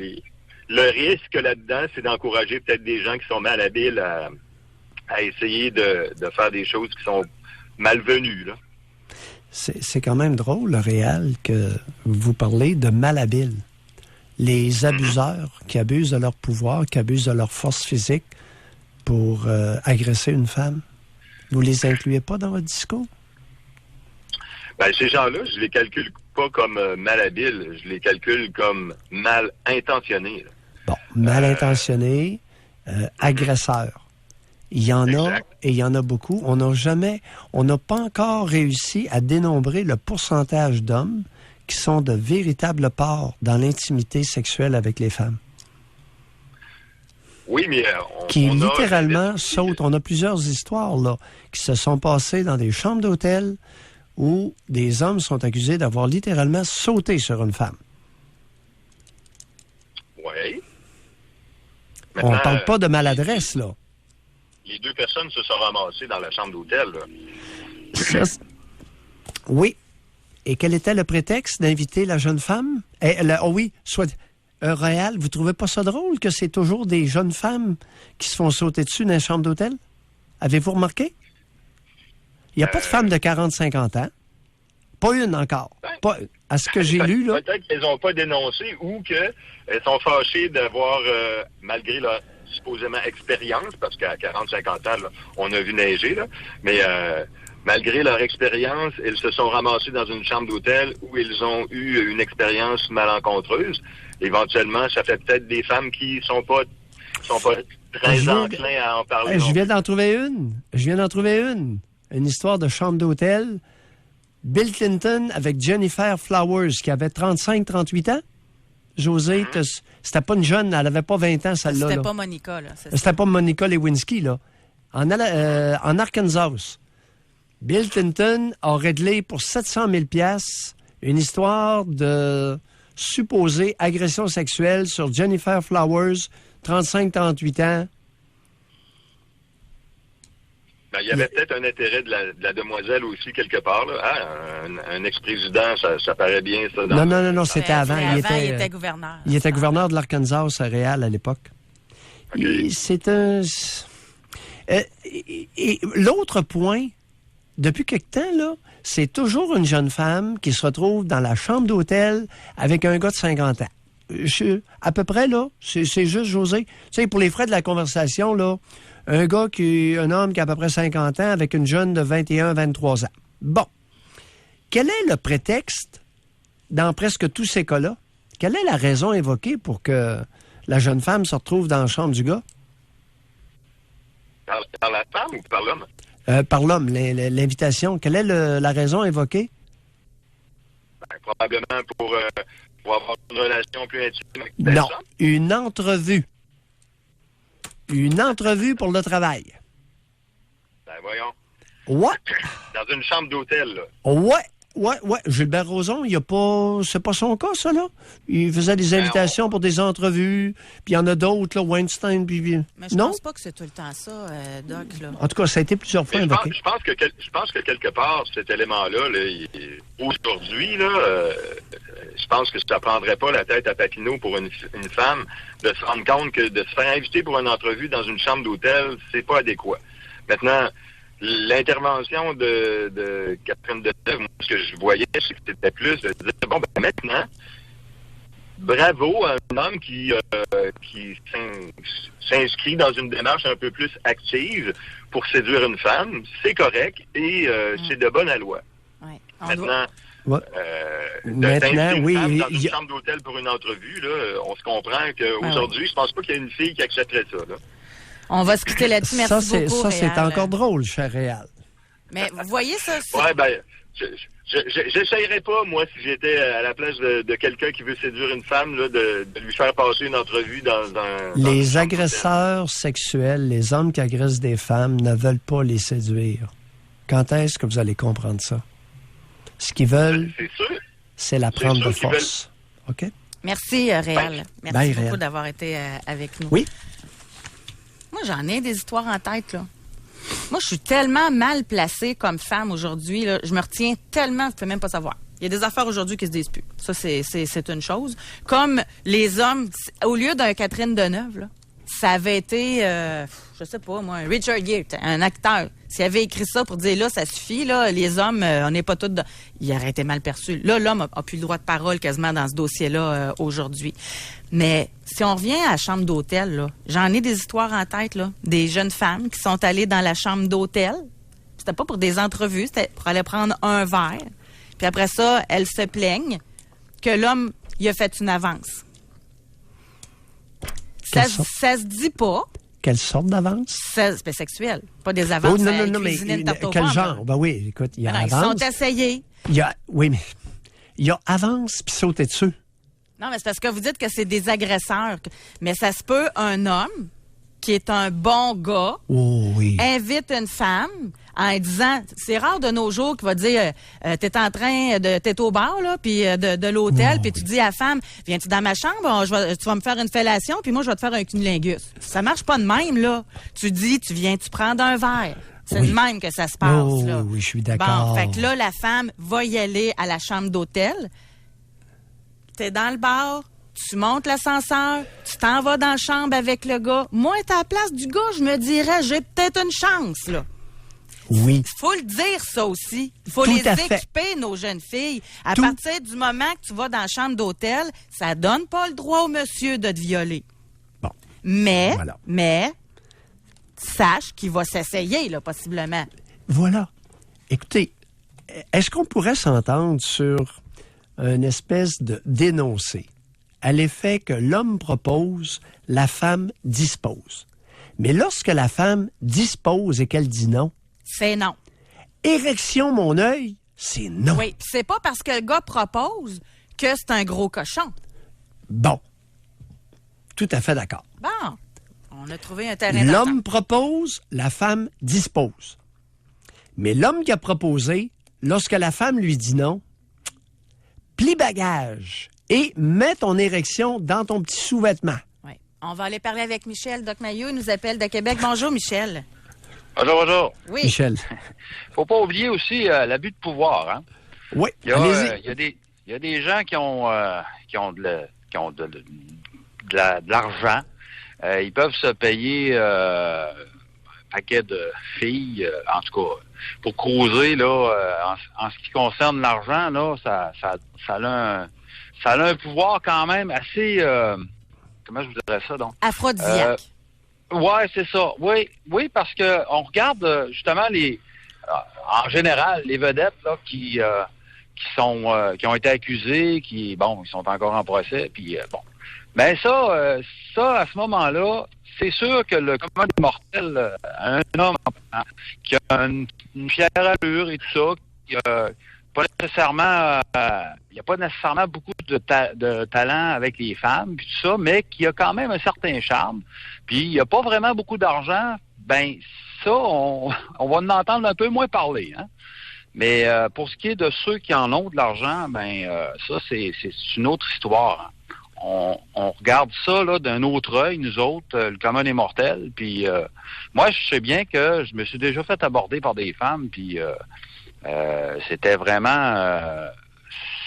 le risque là-dedans, c'est d'encourager peut-être des gens qui sont malhabiles à essayer de faire des choses qui sont malvenues, là. C'est quand même drôle, Réal, que vous parlez de malhabiles. Les abuseurs qui abusent de leur pouvoir, qui abusent de leur force physique pour agresser une femme. Vous les incluez pas dans votre discours? Ces gens-là, je les calcule pas comme malhabiles, je les calcule comme mal intentionnés. Bon, mal intentionnés, agresseurs. Il y en a, et il y en a beaucoup. On n'a pas encore réussi à dénombrer le pourcentage d'hommes qui sont de véritables porcs dans l'intimité sexuelle avec les femmes. Oui, mais qui littéralement sautent. On a plusieurs histoires là qui se sont passées dans des chambres d'hôtel où des hommes sont accusés d'avoir littéralement sauté sur une femme. Oui. On ne parle pas de maladresse, là. Les deux personnes se sont ramassées dans la chambre d'hôtel, là. Oui. Et quel était le prétexte d'inviter la jeune femme? Royal, vous trouvez pas ça drôle que c'est toujours des jeunes femmes qui se font sauter dessus dans les chambres d'hôtel? Avez-vous remarqué? Il n'y a pas de femmes de 40-50 ans. Pas une encore. Pas, à ce que j'ai lu, là. Peut-être qu'elles n'ont pas dénoncé ou qu'elles sont fâchées d'avoir, malgré leur supposément expérience, parce qu'à 40-50 ans, là, on a vu neiger, là, mais malgré leur expérience, ils se sont ramassés dans une chambre d'hôtel où ils ont eu une expérience malencontreuse. Éventuellement, ça fait peut-être des femmes qui sont pas très enclins à en parler. Je viens d'en trouver une. Une histoire de chambre d'hôtel. Bill Clinton avec Jennifer Flowers, qui avait 35-38 ans. José, c'était pas une jeune, elle avait pas 20 ans, celle-là. C'était pas Monica, là. C'était pas Monica Lewinsky, là. En Arkansas, Bill Clinton a réglé pour 700 000 $ une histoire de supposée agression sexuelle sur Jennifer Flowers, 35-38 ans. Ben, il y avait peut-être un intérêt de la demoiselle aussi, quelque part. Là. Ah, un ex-président, ça paraît bien, ça. Non, c'était avant. Il était gouverneur. Il était gouverneur de l'Arkansas à Réal à l'époque. Okay. C'est un... et l'autre point, depuis quelque temps, là, c'est toujours une jeune femme qui se retrouve dans la chambre d'hôtel avec un gars de 50 ans. À peu près, là, c'est juste, José. Tu sais, pour les frais de la conversation, là, un homme qui a à peu près 50 ans avec une jeune de 21-23 ans. Bon. Quel est le prétexte dans presque tous ces cas-là? Quelle est la raison invoquée pour que la jeune femme se retrouve dans la chambre du gars? Par la femme ou par l'homme? Par l'homme, l'invitation. Quelle est la raison invoquée? Ben, probablement pour avoir une relation plus intime avec personne. Non, une entrevue. Une entrevue pour le travail. Ben voyons. Ouais. Dans une chambre d'hôtel, là. Ouais. Gilbert Rozon, c'est pas son cas, ça, là. Il faisait des invitations pour des entrevues, puis il y en a d'autres, là, Weinstein, puis... Mais je pense pas que c'est tout le temps ça, Doc, là. En tout cas, ça a été plusieurs fois invoqué. Je pense que quelque part, cet élément-là, aujourd'hui, là, je pense que ça prendrait pas la tête à Papineau pour une femme de se rendre compte que de se faire inviter pour une entrevue dans une chambre d'hôtel, c'est pas adéquat. Maintenant, l'intervention de Catherine Deneuve, moi, ce que je voyais, c'est que c'était plus de dire, bon, ben maintenant, bravo à un homme qui s'inscrit dans une démarche un peu plus active pour séduire une femme, c'est correct et c'est de bonne loi. Ouais. Maintenant, maintenant, oui, dans une chambre d'hôtel pour une entrevue, là, on se comprend qu'aujourd'hui, je pense pas qu'il y ait une fille qui accepterait ça. Là. On va se quitter là-dessus. Merci beaucoup, ça, c'est encore drôle, cher Réal. Mais vous voyez ça? Ouais, ben, j'essayerais pas, moi, si j'étais à la place de quelqu'un qui veut séduire une femme, là, de lui faire passer une entrevue dans les agresseurs sexuels, les hommes qui agressent des femmes, ne veulent pas les séduire. Quand est-ce que vous allez comprendre ça? Ce qu'ils veulent, c'est la prendre de force. OK? Merci, Réal. Merci beaucoup d'avoir été avec nous. Oui. Moi, j'en ai des histoires en tête, là. Moi, je suis tellement mal placée comme femme aujourd'hui, là. Je me retiens tellement, je ne peux même pas savoir. Il y a des affaires aujourd'hui qui se disent plus. Ça, c'est une chose. Comme les hommes, au lieu d'un Catherine Deneuve, là, ça avait été, je sais pas, moi, Richard Gere, un acteur. S'il avait écrit ça pour dire, là, ça suffit, là, les hommes, on n'est pas tous... Il aurait été mal perçu. Là, l'homme a plus le droit de parole quasiment dans ce dossier-là aujourd'hui. Mais si on revient à la chambre d'hôtel, là, j'en ai des histoires en tête, là, des jeunes femmes qui sont allées dans la chambre d'hôtel. C'était pas pour des entrevues, c'était pour aller prendre un verre. Puis après ça, elles se plaignent que l'homme, il a fait une avance. Ça se dit pas. Quelle sorte d'avance? C'est sexuel. Pas des avances. Oh, non, mais quel genre? Ben oui, écoute, il y a avance. Ils sont essayés. Oui, mais il y a avance puis sauter dessus. Non, mais c'est parce que vous dites que c'est des agresseurs. Mais ça se peut, un homme qui est un bon gars invite une femme en disant, c'est rare de nos jours qu'il va dire, t'es au bar, là, puis de l'hôtel, puis tu dis à la femme, viens-tu dans ma chambre, tu vas me faire une fellation, puis moi, je vais te faire un cunnilingus. Ça marche pas de même, là. Tu dis, tu prendre un verre. C'est de même que ça se passe, là. Oui, je suis d'accord. Bon, fait que là, la femme va y aller à la chambre d'hôtel. T'es dans le bar, tu montes l'ascenseur, tu t'en vas dans la chambre avec le gars. Moi, à la place du gars, je me dirais, j'ai peut-être une chance, là. Oui. Il faut le dire, ça aussi. Il faut Tout les à fait. équiper, nos jeunes filles. À partir du moment que tu vas dans la chambre d'hôtel, ça donne pas le droit au monsieur de te violer. Bon. Mais, Voilà. sache qu'il va s'essayer, là, possiblement. Voilà. Écoutez, est-ce qu'on pourrait s'entendre sur une espèce de d'énoncé à l'effet que l'homme propose, la femme dispose. Mais lorsque la femme dispose et qu'elle dit non, C'est non. érection mon œil, c'est non. Oui, pis c'est pas parce que le gars propose que c'est un gros cochon. Bon. Tout à fait d'accord. Bon, on a trouvé un terrain d'entente. L'homme propose, la femme dispose. Mais l'homme qui a proposé, lorsque la femme lui dit non, plie bagage et mets ton érection dans ton petit sous-vêtement. Oui. On va aller parler avec Michel. Doc Maillot, il nous appelle de Québec. Bonjour, Michel. Bonjour. Oui. Michel. Faut pas oublier aussi l'abus de pouvoir, hein. Oui, Il allez-y. y a des gens qui ont de l'argent. Ils peuvent se payer un paquet de filles, en tout cas, pour causer, là, en ce qui concerne l'argent, là, ça a un pouvoir quand même assez, comment je vous dirais ça, donc? Aphrodisiaque. Ouais, c'est ça. Oui, parce que on regarde justement en général, les vedettes là qui ont été accusées, ils sont encore en procès, puis bon. Ben ça, à ce moment-là, c'est sûr que le commun des mortels, un homme qui a une fière allure et tout ça, qui a pas nécessairement, il n'y a pas nécessairement beaucoup de talent avec les femmes, puis tout ça, mais qui a quand même un certain charme, puis il n'y a pas vraiment beaucoup d'argent, ben ça, on va en entendre un peu moins parler, hein. Mais pour ce qui est de ceux qui en ont de l'argent, ben ça, c'est une autre histoire, hein. On regarde ça là d'un autre œil, nous autres, le commun des mortels. Puis moi, je sais bien que je me suis déjà fait aborder par des femmes, puis c'était vraiment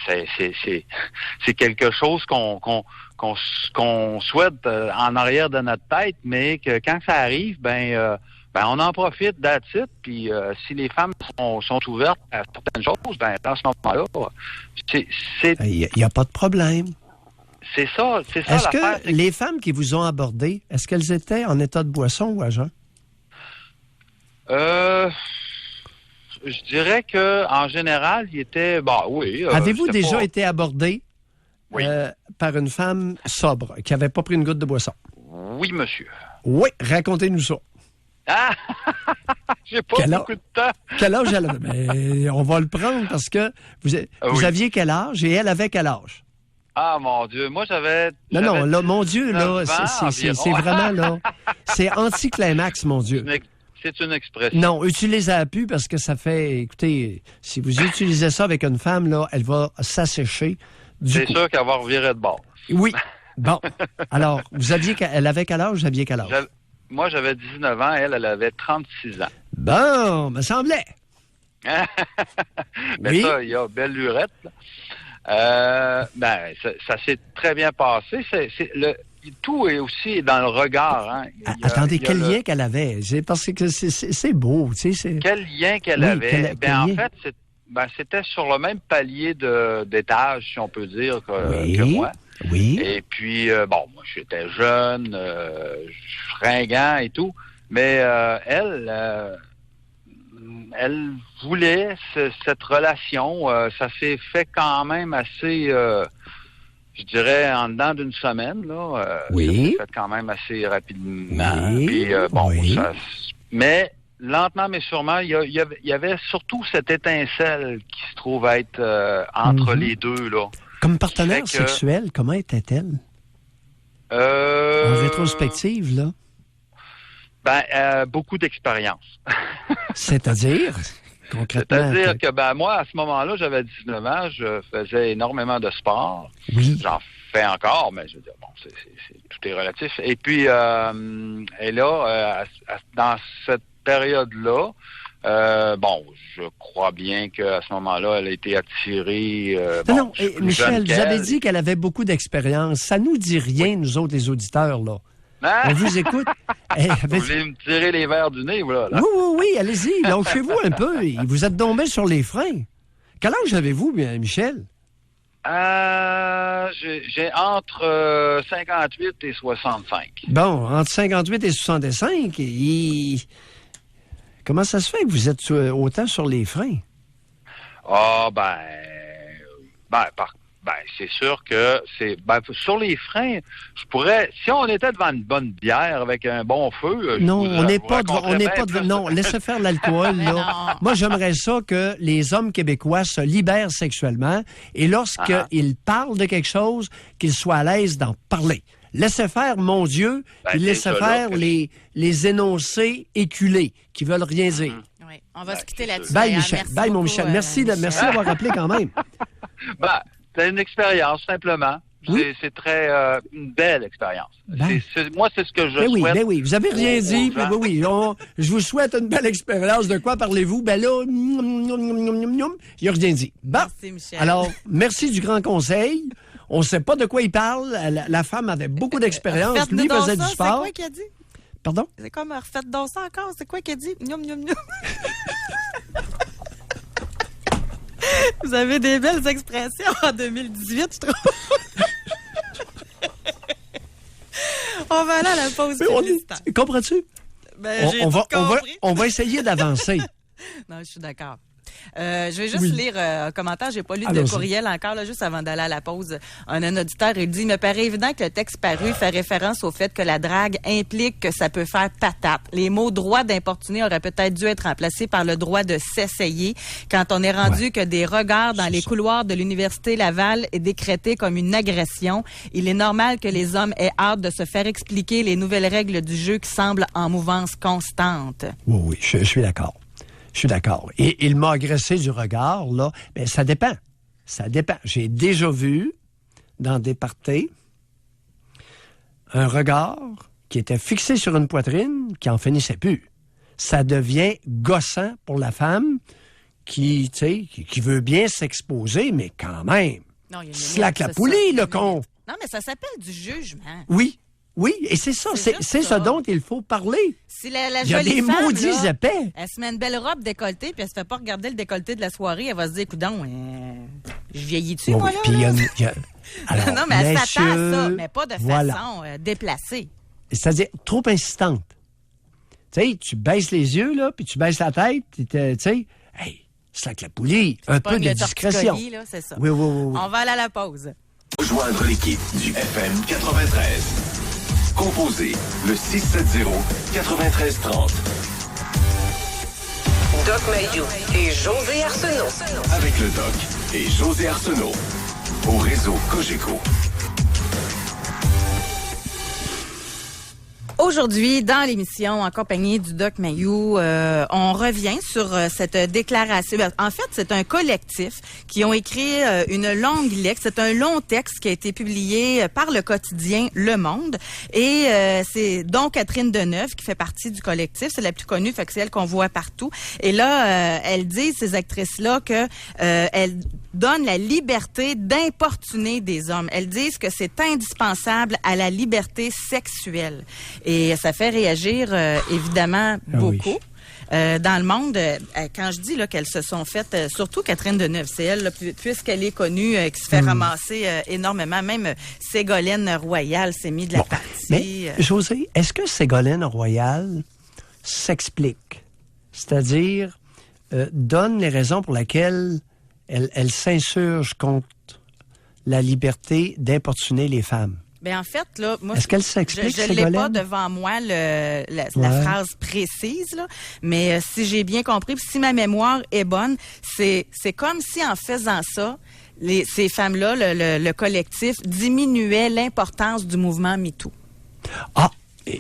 c'est quelque chose qu'on souhaite en arrière de notre tête, mais que quand ça arrive, ben on en profite that's it. Puis si les femmes sont ouvertes à certaines choses, ben à ce moment-là, Il n'y a pas de problème. C'est ça Est-ce l'affaire. que les femmes qui vous ont abordé, est-ce qu'elles étaient en état de boisson ou à jeun? Je dirais que en général, il était oui. Avez-vous déjà été abordé Oui. par une femme sobre qui n'avait pas pris une goutte de boisson? Oui, monsieur. Oui, racontez-nous ça. Ah! J'ai pas beaucoup de temps. Quel âge elle avait? Ben, on va le prendre parce que vous aviez quel âge et elle avait quel âge? Ah, mon Dieu. Moi, j'avais... Non, là, mon Dieu, là, 19 ans c'est vraiment, là, c'est anticlimax, mon Dieu. C'est une expression. Non, utilisez-la plus parce que ça fait, écoutez, si vous utilisez ça avec une femme, là, elle va s'assécher du coup. C'est sûr qu'elle va revirer de bord. Oui. Bon. Alors, elle avait quel âge? Vous aviez quel âge? Moi, j'avais 19 ans. Elle avait 36 ans. Bon, me semblait. Mais oui. ça, il y a belle lurette, là. Ça s'est très bien passé. Tout est aussi dans le regard. Hein. Attendez, quel lien qu'elle avait? Parce que c'est beau. Tu sais, quel lien qu'elle avait? En fait, c'était sur le même palier d'étage, si on peut dire, que moi. Oui. Et puis, moi, j'étais jeune, fringant et tout. Mais elle voulait cette relation. Ça s'est fait quand même assez, je dirais, en dedans d'une semaine. Là, oui. Ça s'est fait quand même assez rapidement. Oui. Puis, oui. mais lentement, mais sûrement, il y avait surtout cette étincelle qui se trouve être entre les deux. Là. Comme partenaire sexuel, comment était-elle? En rétrospective, là? Beaucoup d'expérience. C'est-à-dire, concrètement? C'est-à-dire que moi, à ce moment-là, j'avais 19 ans, je faisais énormément de sport. Oui. J'en fais encore, mais je veux dire, tout est relatif. Et puis, dans cette période-là, Bon, je crois bien qu'à ce moment-là, elle a été attirée... Non, Michel, vous avez dit qu'elle avait beaucoup d'expérience. Ça nous dit rien, nous autres, les auditeurs, là. On vous écoute. Vous voulez me tirer les verres du nez, voilà. Là. Oui, allez-y. Lâchez-vous un peu. Vous êtes tombé sur les freins. Quel âge avez-vous, Michel? J'ai entre 58 et 65. Bon, entre 58 et 65, comment ça se fait que vous êtes autant sur les freins? Ah, c'est sûr que sur les freins, je pourrais, si on était devant une bonne bière avec un bon feu, non, laissez faire l'alcool, là. Moi, j'aimerais ça que les hommes québécois se libèrent sexuellement et lorsqu'ils parlent de quelque chose, qu'ils soient à l'aise d'en parler. Laissez faire, mon Dieu, puis laissez faire les énoncés éculés qui veulent rien dire. Oui, on va se quitter là-dessus. Bye, Michel. Bye, mon Michel. Merci d'avoir rappelé quand même. C'est une expérience, simplement. Oui? C'est très une belle expérience. Moi, c'est ce que je souhaite. Oui, vous avez rien dit. Je vous souhaite une belle expérience. De quoi parlez-vous? Ben là, il n'a rien dit. Bon. Merci, Michel. Alors, merci du grand conseil. On ne sait pas de quoi il parle. La femme avait beaucoup d'expérience. Lui faisait du sport. C'est quoi qu'il a dit? Pardon? C'est comme refaites donc ça encore. C'est quoi qu'il a dit? Gnoum, gnoum, gnoum. Vous avez des belles expressions en 2018, je trouve. On va aller à la pause publicitaire. Comprends-tu? On va essayer d'avancer. Non, je suis d'accord. Je vais juste lire un commentaire. J'ai pas lu de courriel encore, là, juste avant d'aller à la pause. Un auditeur, il dit « Il me paraît évident que le texte paru fait référence au fait que la drague implique que ça peut faire patate. Les mots droit d'importuner auraient peut-être dû être remplacés par le droit de s'essayer quand on est rendu que des regards dans les couloirs de l'Université Laval est décrété comme une agression. Il est normal que les hommes aient hâte de se faire expliquer les nouvelles règles du jeu qui semblent en mouvance constante. » Oui, je suis d'accord. Je suis d'accord. Et il m'a agressé du regard, là. Mais ça dépend. Ça dépend. J'ai déjà vu, dans des parties, un regard qui était fixé sur une poitrine qui en finissait plus. Ça devient gossant pour la femme qui veut bien s'exposer, mais quand même. Non, il y a une slack la poulie, le con. Non, mais ça s'appelle du jugement. Oui, et c'est ça. C'est ce dont il faut parler. Si la il y a jolie des femme, maudits là, épais. Elle se met une belle robe décolletée, puis elle se fait pas regarder le décolleté de la soirée. Elle va se dire, coudonc, je vieillis-tu, moi, là? Puis alors, non, mais elle s'attend à ça, mais pas de façon déplacée. C'est-à-dire trop insistante. Tu sais, tu baisses les yeux, là, puis tu baisses la tête, tu sais, hey, slack la poulie, un peu de discrétion. Là, c'est ça. Oui. On va aller à la pause. Rejoindre l'équipe du FM 93. Composez le 670-9330. Doc Mayou et José Arsenault. Avec le Doc et José Arsenault. Au réseau Cogeco. Aujourd'hui, dans l'émission, en compagnie du Doc Mayou, on revient sur cette déclaration. En fait, c'est un collectif qui ont écrit une longue lettre. C'est un long texte qui a été publié par le quotidien Le Monde. Et c'est donc Catherine Deneuve qui fait partie du collectif. C'est la plus connue, fait que c'est elle qu'on voit partout. Et là, elle dit, ces actrices-là, que elles donnent la liberté d'importuner des hommes. Elles disent que c'est indispensable à la liberté sexuelle. Et ça fait réagir, évidemment, beaucoup. Dans le monde, quand je dis là, qu'elles se sont faites, surtout Catherine Deneuve, c'est elle, là, puisqu'elle est connue, qui se fait ramasser énormément. Même Ségolène Royal s'est mis de la partie. Mais, José, est-ce que Ségolène Royal s'explique? C'est-à-dire, donne les raisons pour lesquelles elle s'insurge contre la liberté d'importuner les femmes? Ben en fait, là, moi, est-ce qu'elle s'explique, je ne l'ai pas devant moi la phrase précise, là, mais si j'ai bien compris, si ma mémoire est bonne, c'est comme si en faisant ça, ces femmes-là, le collectif, diminuait l'importance du mouvement MeToo. Ah,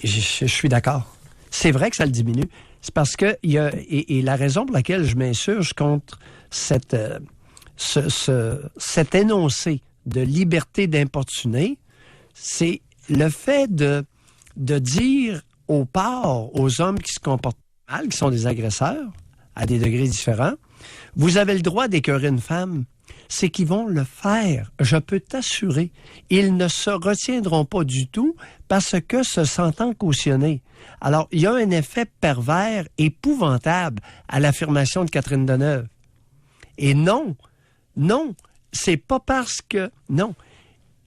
je suis d'accord. C'est vrai que ça le diminue. C'est parce que et la raison pour laquelle je m'insurge contre cet énoncé de liberté d'importuner, c'est le fait de dire aux hommes qui se comportent mal, qui sont des agresseurs, à des degrés différents. Vous avez le droit d'écœurer une femme. C'est qu'ils vont le faire. Je peux t'assurer. Ils ne se retiendront pas du tout parce que se sentant cautionnés. Alors, il y a un effet pervers épouvantable à l'affirmation de Catherine Deneuve. Et non, c'est pas parce que... Non.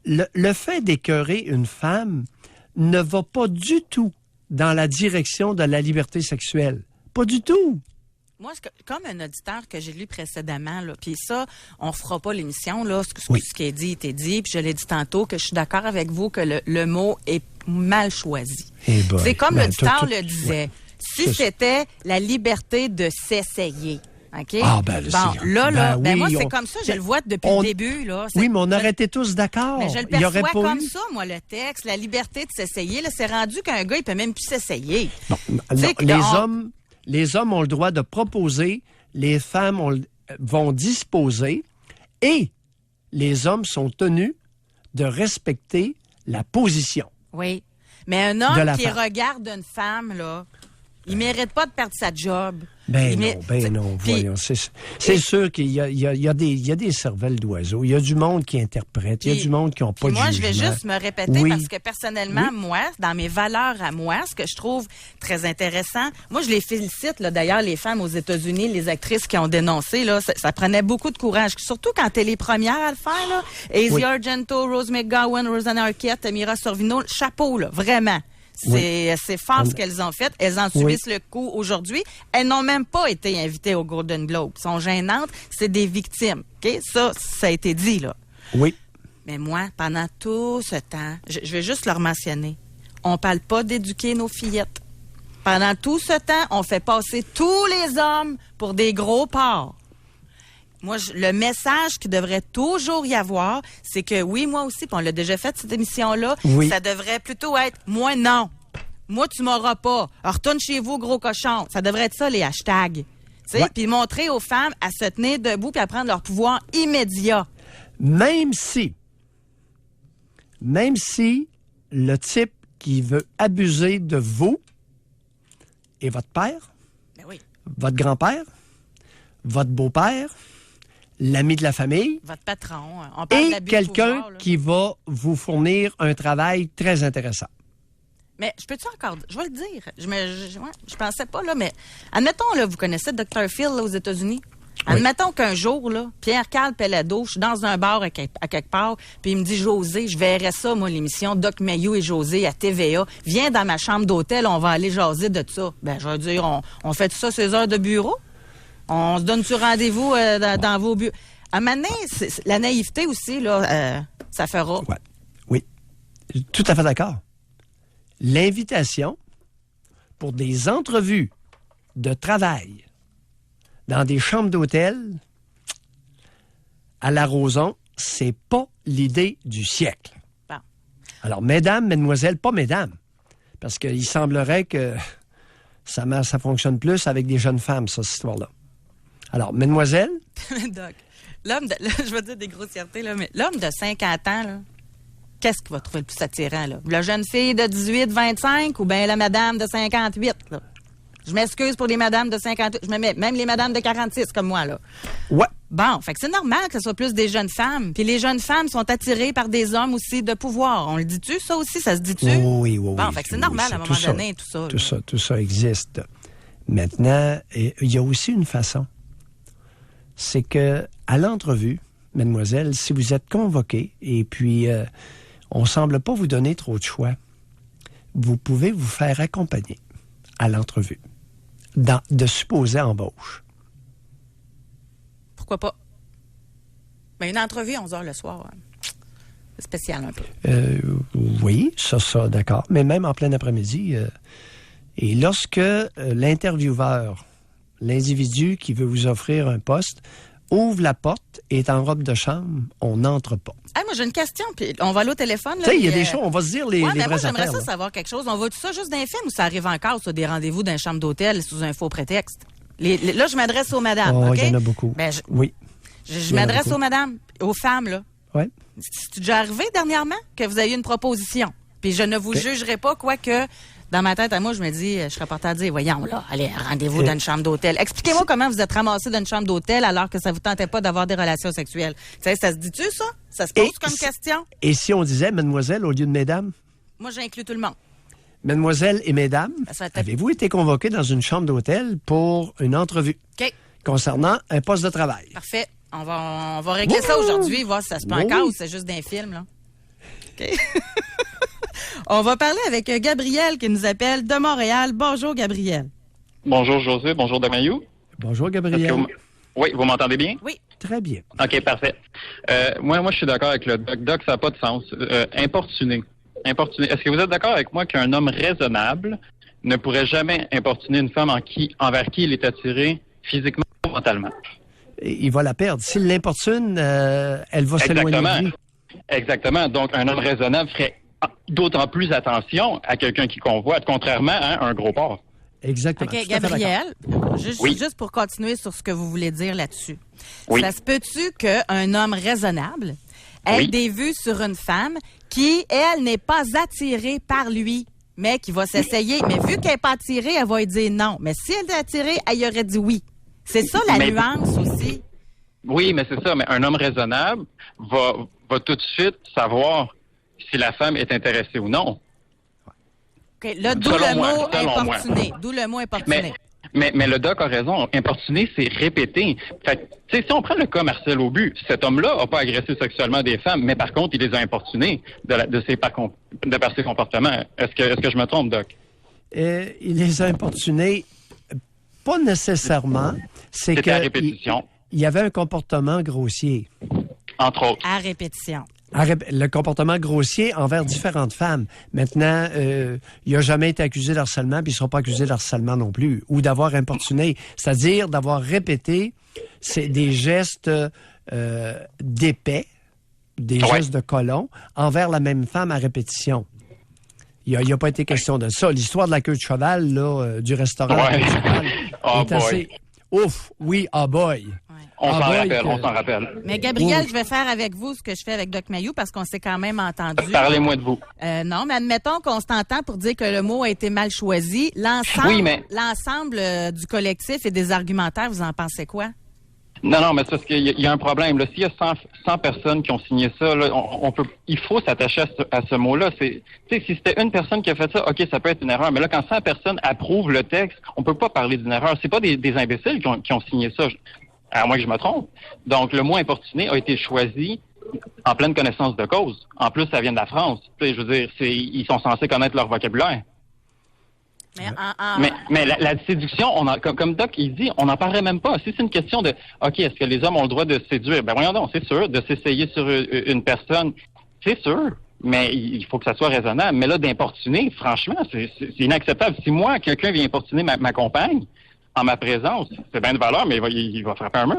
Le fait d'écœurer une femme ne va pas du tout dans la direction de la liberté sexuelle. Pas du tout. Moi, comme un auditeur que j'ai lu précédemment, là, puis ça, on fera pas l'émission, là, ce qui est dit était dit, puis je l'ai dit tantôt, que je suis d'accord avec vous que le mot est mal choisi. C'est comme l'auditeur le disait. Ouais. Si c'était la liberté de s'essayer, OK? Ah, ben, moi, c'est comme ça, je le vois depuis le début, là. Oui, mais on aurait été tous d'accord. Mais je le perçois comme ça, moi, le texte, la liberté de s'essayer, là, c'est rendu qu'un gars, il peut même plus s'essayer. Non, les hommes ont le droit de proposer, les femmes vont disposer et les hommes sont tenus de respecter la position. Oui, mais un homme qui regarde une femme, là, il mérite pas de perdre sa job. Voyons. C'est sûr qu'il y a des cervelles d'oiseaux. Il y a du monde qui interprète. Il y a du monde qui n'a pas de jugement. Moi, je vais juste me répéter parce que personnellement, moi, dans mes valeurs à moi, ce que je trouve très intéressant, moi, je les félicite, là, d'ailleurs, les femmes aux États-Unis, les actrices qui ont dénoncé, là, ça prenait beaucoup de courage. Surtout quand t'es les premières à le faire, là. Asia Argento, Rose McGowan, Rosanna Arquette, Mira Sorvino, chapeau, là, vraiment. C'est fort ce qu'elles ont fait. Elles en subissent le coup aujourd'hui. Elles n'ont même pas été invitées au Golden Globe. Elles sont gênantes. C'est des victimes. OK? Ça a été dit, là. Oui. Mais moi, pendant tout ce temps, je vais juste leur mentionner, on parle pas d'éduquer nos fillettes. Pendant tout ce temps, on fait passer tous les hommes pour des gros porcs. Moi, le message qu'il devrait toujours y avoir, c'est que oui, moi aussi, puis on l'a déjà fait cette émission-là, ça devrait plutôt être « moi, non ». Moi, tu m'auras pas. Retourne chez vous, gros cochon. Ça devrait être ça, les hashtags. Puis montrer aux femmes à se tenir debout puis à prendre leur pouvoir immédiat. Même si le type qui veut abuser de vous est votre père, votre grand-père, votre beau-père, l'ami de la famille, votre patron, on parle et d'abus quelqu'un de pouvoir, qui va vous fournir un travail très intéressant. Mais je peux-tu encore... Je vais le dire. Je pensais pas, là, mais... Admettons, là, vous connaissez Dr. Phil, là, aux États-Unis? Admettons qu'un jour, là, Pierre-Carl Pelado, je suis dans un bar à quelque part, puis il me dit, José, je verrais ça, moi, l'émission Doc Mayou et José à TVA. Viens dans ma chambre d'hôtel, on va aller jaser de ça. Ben, je veux dire, on fait ça ces heures de bureau? On se donne-tu rendez-vous dans vos bureaux? À un moment donné, la naïveté aussi, là, ça fera. Ouais. Oui, tout à fait d'accord. L'invitation pour des entrevues de travail dans des chambres d'hôtel à la Roson, c'est pas l'idée du siècle. Bon. Alors, mesdames, mesdemoiselles, pas mesdames, parce qu'il semblerait que ça fonctionne plus avec des jeunes femmes, ça, cette histoire-là. Alors, mesdemoiselles... Doc, je vais dire des grossièretés, là, mais l'homme de 50 ans, là, qu'est-ce qu'il va trouver le plus attirant, là? La jeune fille de 18, 25 ou bien la madame de 58, là? Je m'excuse pour les madames de 58. Je me mets même les madames de 46 comme moi, là. Ouais. Bon, fait que c'est normal que ce soit plus des jeunes femmes. Puis les jeunes femmes sont attirées par des hommes aussi de pouvoir. On le dit-tu, ça aussi? Ça se dit-tu? Oui. Bon, fait que c'est normal à un moment donné, tout ça. Tout ça existe. Maintenant, il y a aussi une façon. C'est que à l'entrevue, mademoiselle, si vous êtes convoquée et puis on semble pas vous donner trop de choix, vous pouvez vous faire accompagner à l'entrevue de supposée embauche. Pourquoi pas? Mais une entrevue à 11h le soir, c'est spécial un peu. Oui, ça, d'accord. Mais même en plein après-midi, et lorsque l'intervieweur, l'individu qui veut vous offrir un poste, ouvre la porte et est en robe de chambre, on n'entre pas. Ah, moi, j'ai une question, puis on va aller au téléphone. Tu sais, il y a des choses, on va se dire les vraies affaires. Moi, j'aimerais ça savoir quelque chose. On va tout ça juste dans les films ou ça arrive encore, ça, des rendez-vous dans une chambre d'hôtel sous un faux prétexte? Là, je m'adresse aux madames, OK? Il y en a beaucoup. Ben, oui. Je m'adresse aux madames, aux femmes, là. Oui. C'est déjà arrivé dernièrement que vous ayez une proposition. Puis je ne vous jugerai pas, quoique Dans ma tête, à moi, je me dis, je serais portée à dire, voyons, là, allez, rendez-vous dans une chambre d'hôtel. Expliquez-moi comment vous êtes ramassé dans une chambre d'hôtel alors que ça vous tentait pas d'avoir des relations sexuelles. Tu sais, ça se dit-tu, ça? Ça se pose comme question? Et si on disait mademoiselle au lieu de mesdames? Moi, j'inclus tout le monde. Mademoiselle et mesdames, Ça va avez-vous été convoqués dans une chambre d'hôtel pour une entrevue OK. concernant un poste de travail? Parfait. On va régler ça aujourd'hui, voir si ça se peut encore ou c'est juste d'un film, là. OK. On va parler avec Gabriel qui nous appelle de Montréal. Bonjour, Gabriel. Bonjour, José. Bonjour, Damayou. Bonjour, Gabriel. Oui, vous m'entendez bien? Oui. Très bien. OK, parfait. Moi, je suis d'accord avec le doc. Doc, ça n'a pas de sens. Importuner. Est-ce que vous êtes d'accord avec moi qu'un homme raisonnable ne pourrait jamais importuner une femme envers qui il est attiré physiquement ou mentalement? Il va la perdre. S'il l'importune, elle va s'éloigner de lui. Exactement. Donc, un homme raisonnable ferait d'autant plus attention à quelqu'un qui convoite, contrairement à un gros porc. Exactement. OK, Gabriel, juste pour continuer sur ce que vous voulez dire là-dessus. Oui. Ça se peut-tu qu'un homme raisonnable ait des vues sur une femme qui, elle, n'est pas attirée par lui, mais qui va s'essayer. Mais vu qu'elle n'est pas attirée, elle va lui dire non. Mais si elle est attirée, elle y aurait dit oui. C'est ça la nuance aussi. Oui, mais c'est ça. Mais un homme raisonnable va tout de suite savoir si la femme est intéressée ou non. OK, là, d'où le mot importuné. D'où le mot importuné. Mais le doc a raison. Importuner, c'est répéter. Fait tu sais, si on prend le cas Marcel Aubu, cet homme-là n'a pas agressé sexuellement des femmes, mais par contre, il les a importunées par ses comportements. Est-ce que je me trompe, doc? Il les a importunés, pas nécessairement. C'était à répétition. Il y avait un comportement grossier. Entre autres. À répétition. Le comportement grossier envers différentes femmes. Maintenant, il n'a jamais été accusé d'harcèlement, puis il ne sera pas accusé d'harcèlement non plus, ou d'avoir importuné. C'est-à-dire d'avoir répété des gestes d'épais, des gestes de colon, envers la même femme à répétition. Il n'a pas été question de ça. L'histoire de la queue de cheval, là, du restaurant de la queue de cheval, est assez... Ouf, oui, boy. On s'en rappelle. Mais Gabriel, je vais faire avec vous ce que je fais avec Doc Mayou parce qu'on s'est quand même entendu. Parlez-moi de vous. Non, mais admettons qu'on s'entend pour dire que le mot a été mal choisi. L'ensemble du collectif et des argumentaires, vous en pensez quoi? Non, mais c'est parce qu'il y a un problème. S'il y a 100 personnes qui ont signé ça, là, il faut s'attacher à ce mot-là. Si c'était une personne qui a fait ça, OK, ça peut être une erreur. Mais là, quand 100 personnes approuvent le texte, on peut pas parler d'une erreur. C'est pas des imbéciles qui ont signé ça, à moins que je me trompe. Donc, le mot importuné a été choisi en pleine connaissance de cause. En plus, ça vient de la France. Je veux dire, ils sont censés connaître leur vocabulaire. Mais la séduction, comme Doc, il dit, on n'en parlerait même pas. Si c'est une question de, OK, est-ce que les hommes ont le droit de séduire? Ben voyons donc, c'est sûr. De s'essayer sur une personne, c'est sûr. Mais il faut que ça soit raisonnable. Mais là, d'importuner, franchement, c'est inacceptable. Si moi, quelqu'un vient importuner ma compagne, en ma présence, c'est bien de valeur, mais il va frapper un mur.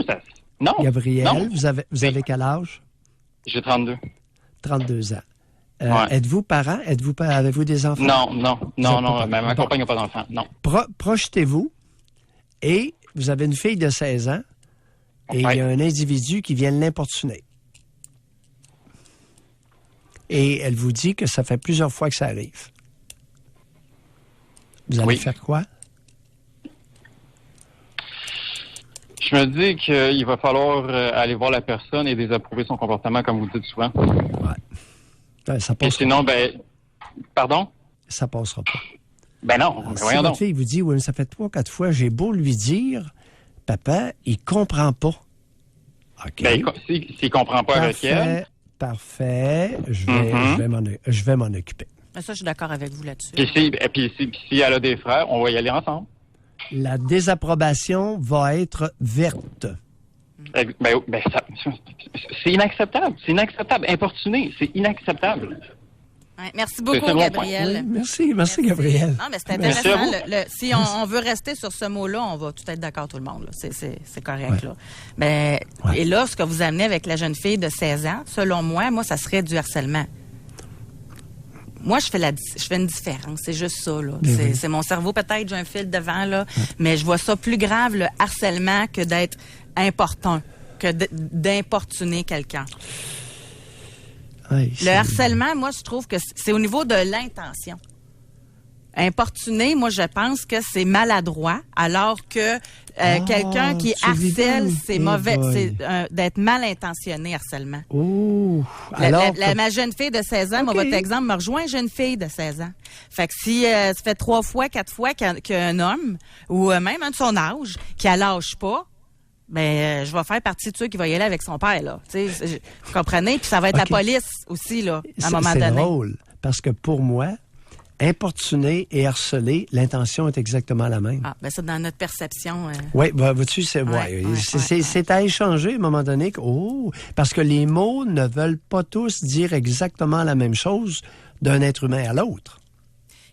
Non. Gabriel, non. Vous avez quel âge? J'ai 32. 32 ans. Ouais. Êtes-vous parent? Avez-vous des enfants? Non. Ma compagne n'a pas d'enfant, non. Projetez-vous et vous avez une fille de 16 ans et il y a un individu qui vient l'importuner. Et elle vous dit que ça fait plusieurs fois que ça arrive. Vous allez faire quoi? Je me dis qu'il va falloir aller voir la personne et désapprouver son comportement, comme vous dites souvent. Ouais. Ça passera. Et sinon, pardon? Ça passera pas. Ben non, si voyons votre donc. fille vous dit, oui, mais ça fait 3-4 fois, j'ai beau lui dire, papa, il comprend pas. OK. Ben, s'il comprend pas avec elle. Parfait. Je vais m'en occuper. Ça, je suis d'accord avec vous là-dessus. Puis si elle a des frères, on va y aller ensemble. La désapprobation va être verte. C'est inacceptable. C'est inacceptable. Importuné, c'est inacceptable. Ouais, merci beaucoup, Gabriel. Oui, merci, Gabriel. Non, mais c'est intéressant. Si on veut rester sur ce mot-là, on va tout être d'accord, tout le monde. Là. C'est correct. Là. Mais, et là, ce que vous amenez avec la jeune fille de 16 ans, selon moi, ça serait du harcèlement. Moi, je fais une différence. C'est juste ça, là. C'est mon cerveau, peut-être, j'ai un fil devant, là. Mais je vois ça plus grave, le harcèlement, que d'être importun, que d'importuner quelqu'un. Le harcèlement, moi, je trouve que c'est au niveau de l'intention. Importuner, moi, je pense que c'est maladroit, alors que quelqu'un qui harcèle, c'est mauvais, c'est d'être mal intentionné, harcèlement. Oh! Alors, ma jeune fille de 16 ans, moi, votre exemple, me rejoint une jeune fille de 16 ans. Fait que si ça fait 3 fois, 4 fois qu'un homme, ou même un de son âge, qui la lâche pas, ben je vais faire partie de ceux qui vont y aller avec son père, là. Vous comprenez? Puis ça va être la police aussi, là, à un moment donné. C'est drôle, parce que pour moi, importuner et harceler, l'intention est exactement la même. Ah, ben ça, dans notre perception. Oui, vois-tu, c'est à échanger à un moment donné. Parce que les mots ne veulent pas tous dire exactement la même chose d'un être humain à l'autre.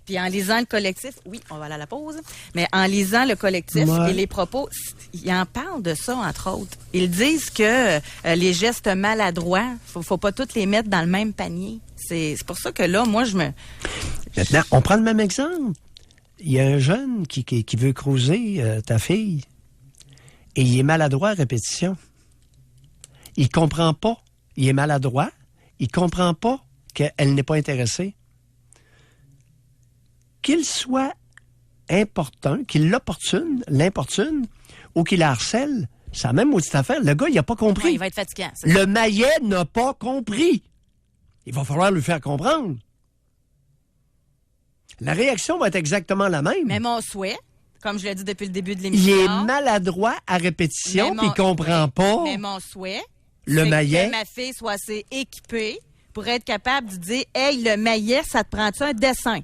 Puis en lisant le collectif, oui, on va aller à la pause, mais en lisant le collectif et les propos, ils en parlent de ça, entre autres. Ils disent que les gestes maladroits, faut pas tous les mettre dans le même panier. C'est pour ça que là, moi, Maintenant, on prend le même exemple. Il y a un jeune qui veut croiser ta fille et il est maladroit à répétition. Il comprend pas. Il est maladroit. Il comprend pas qu'elle n'est pas intéressée. Qu'il soit important, qu'il l'importune ou qu'il la harcèle, c'est la même maudite affaire. Le gars, il n'a pas compris. Ouais, il va être fatigant. Le maillet n'a pas compris. Il va falloir lui faire comprendre. La réaction va être exactement la même. Mais mon souhait, comme je l'ai dit depuis le début de l'émission... Il est maladroit à répétition, puis il comprend pas... Mais mon souhait, le maillet, que ma fille soit assez équipée pour être capable de dire « Hey, le maillet, ça te prend-tu un dessin? »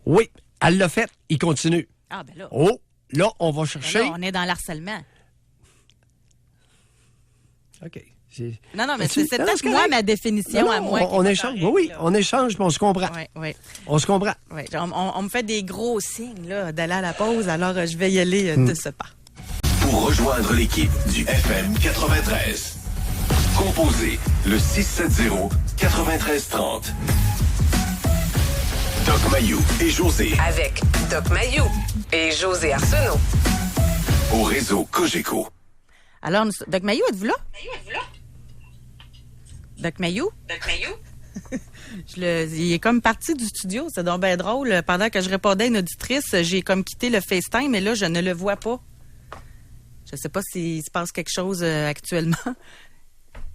Oui, elle l'a fait. Il continue. Ah, ben là. Oh, là, on va chercher... Ben là, on est dans l'harcèlement. OK. Non, mais c'est peut-être moi ma définition à moi. On échange, oui, on échange, mais on se comprend. Oui. On se comprend. Oui. On me fait des gros signes là, d'aller à la pause, alors je vais y aller de ce pas. Pour rejoindre l'équipe du FM 93, composez le 670-9330. Doc Mayou et José. Avec Doc Mayou et José Arsenault. Au réseau Cogeco. Alors, Doc Mayou, êtes-vous là? Doc Mayou? Il est comme parti du studio. C'est donc bien drôle. Pendant que je répondais à une auditrice, j'ai comme quitté le FaceTime, mais là, je ne le vois pas. Je ne sais pas s'il se passe quelque chose actuellement.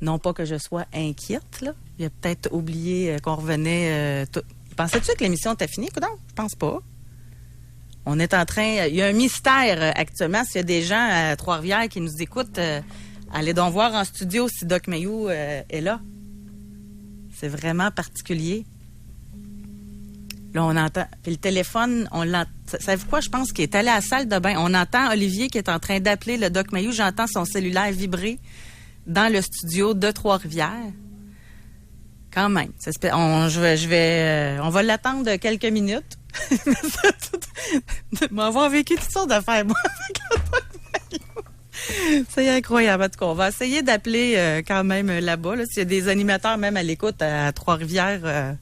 Non pas que je sois inquiète, là. Il a peut-être oublié qu'on revenait... Pensais-tu que l'émission était finie, coudonc? Je pense pas. On est en train... Il y a un mystère actuellement. S'il y a des gens à Trois-Rivières qui nous écoutent, allez donc voir en studio si Doc Mayou est là. C'est vraiment particulier. Là, on entend... Puis le téléphone, on l'entend... Savez-vous quoi? Je pense qu'il est allé à la salle de bain. On entend Olivier qui est en train d'appeler le Doc Mayou. J'entends son cellulaire vibrer dans le studio de Trois-Rivières. Quand même. On va l'attendre quelques minutes. M'avoir vécu toutes sortes d'affaires, moi, avec le Doc Mayou. C'est incroyable. En tout cas, on va essayer d'appeler quand même là-bas. Là. S'il y a des animateurs même à l'écoute à Trois-Rivières,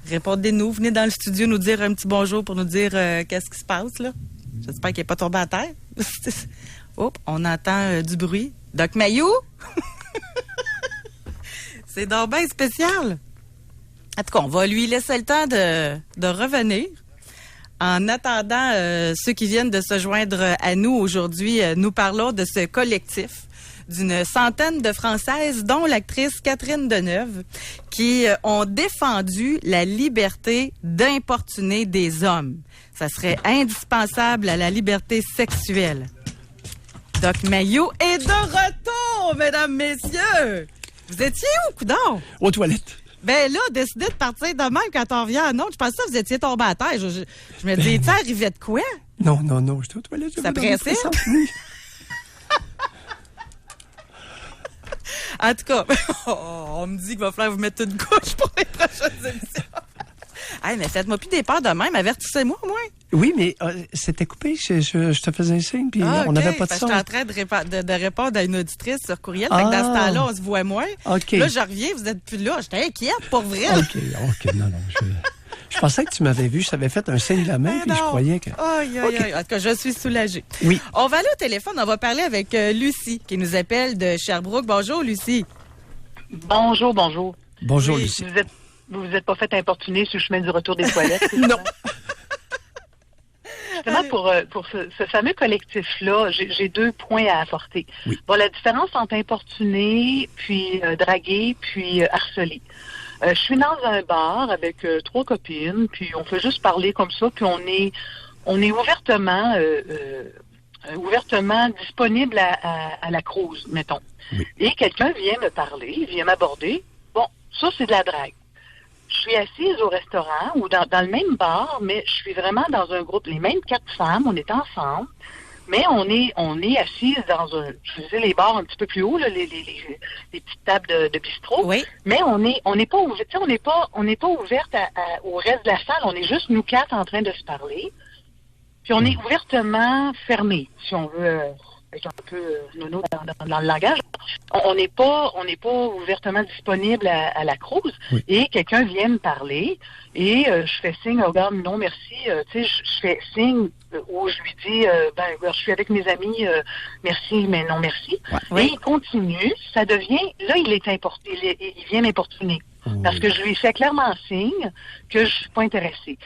répondez-nous. Venez dans le studio nous dire un petit bonjour pour nous dire qu'est-ce qui se passe. Là. J'espère qu'il n'est pas tombé à terre. Oups, on entend du bruit. Doc Mayou? C'est donc bien spécial. En tout cas, on va lui laisser le temps de revenir. En attendant, ceux qui viennent de se joindre à nous aujourd'hui, nous parlons de ce collectif d'une centaine de Françaises, dont l'actrice Catherine Deneuve, qui ont défendu la liberté d'importuner des hommes. Ça serait indispensable à la liberté sexuelle. Doc Mayou est de retour, mesdames, messieurs! Vous étiez où, coudonc? Aux toilettes. Ben là, décidé de partir de même quand on revient à Nantes. Je pensais que vous étiez tombé à terre. Je me disais, tu arrivais de quoi? Non, j'étais aux toilettes. Ça pressait? En tout cas, on me dit qu'il va falloir vous mettre une couche pour les prochaines émissions. Hey, mais faites-moi plus des peurs de même. Avertissez-moi, au moins. Oui, mais c'était coupé. Je te faisais un signe, puis on n'avait pas de son. J'étais en train de répondre à une auditrice sur courriel. Fait que dans ce temps-là, on se voit moins. OK. Là, je reviens, vous n'êtes plus là. J'étais inquiète, pour vrai. OK, non. Je pensais que tu m'avais vu. Je t'avais fait un signe de la main, puis je croyais que... Aïe. En tout cas, je suis soulagée. Oui. On va aller au téléphone. On va parler avec Lucie, qui nous appelle de Sherbrooke. Bonjour, Lucie. Bonjour. Bonjour, oui, Lucie. Vous êtes pas fait importuner sur le chemin du retour des toilettes? Non. justement, pour ce fameux collectif-là, j'ai 2 points à apporter. Oui. Bon, la différence entre importuner, puis draguer, puis harceler. Je suis dans un bar avec 3 copines, puis on fait juste parler comme ça, puis on est ouvertement disponible à la crouse, mettons. Oui. Et quelqu'un vient me parler, vient m'aborder. Bon, ça, c'est de la drague. Je suis assise au restaurant ou dans le même bar, mais je suis vraiment dans un groupe, les mêmes 4 femmes, on est ensemble, mais on est assises dans je disais les bars un petit peu plus haut, là, les petites tables de bistrot. Oui. Mais on n'est pas ouvert, on n'est pas ouverte au reste de la salle, on est juste nous 4 en train de se parler. Puis on est ouvertement fermé, si on veut être un peu nono dans le langage. On n'est pas ouvertement disponible à la crouse. Oui. Et quelqu'un vient me parler et je fais signe, regarde, non merci. Tu sais, je fais signe où je lui dis, je suis avec mes amis, merci, mais non merci. Ouais. Et il continue, ça devient, là il vient m'importuner. Oui. Parce que je lui fais clairement signe que je suis pas intéressée.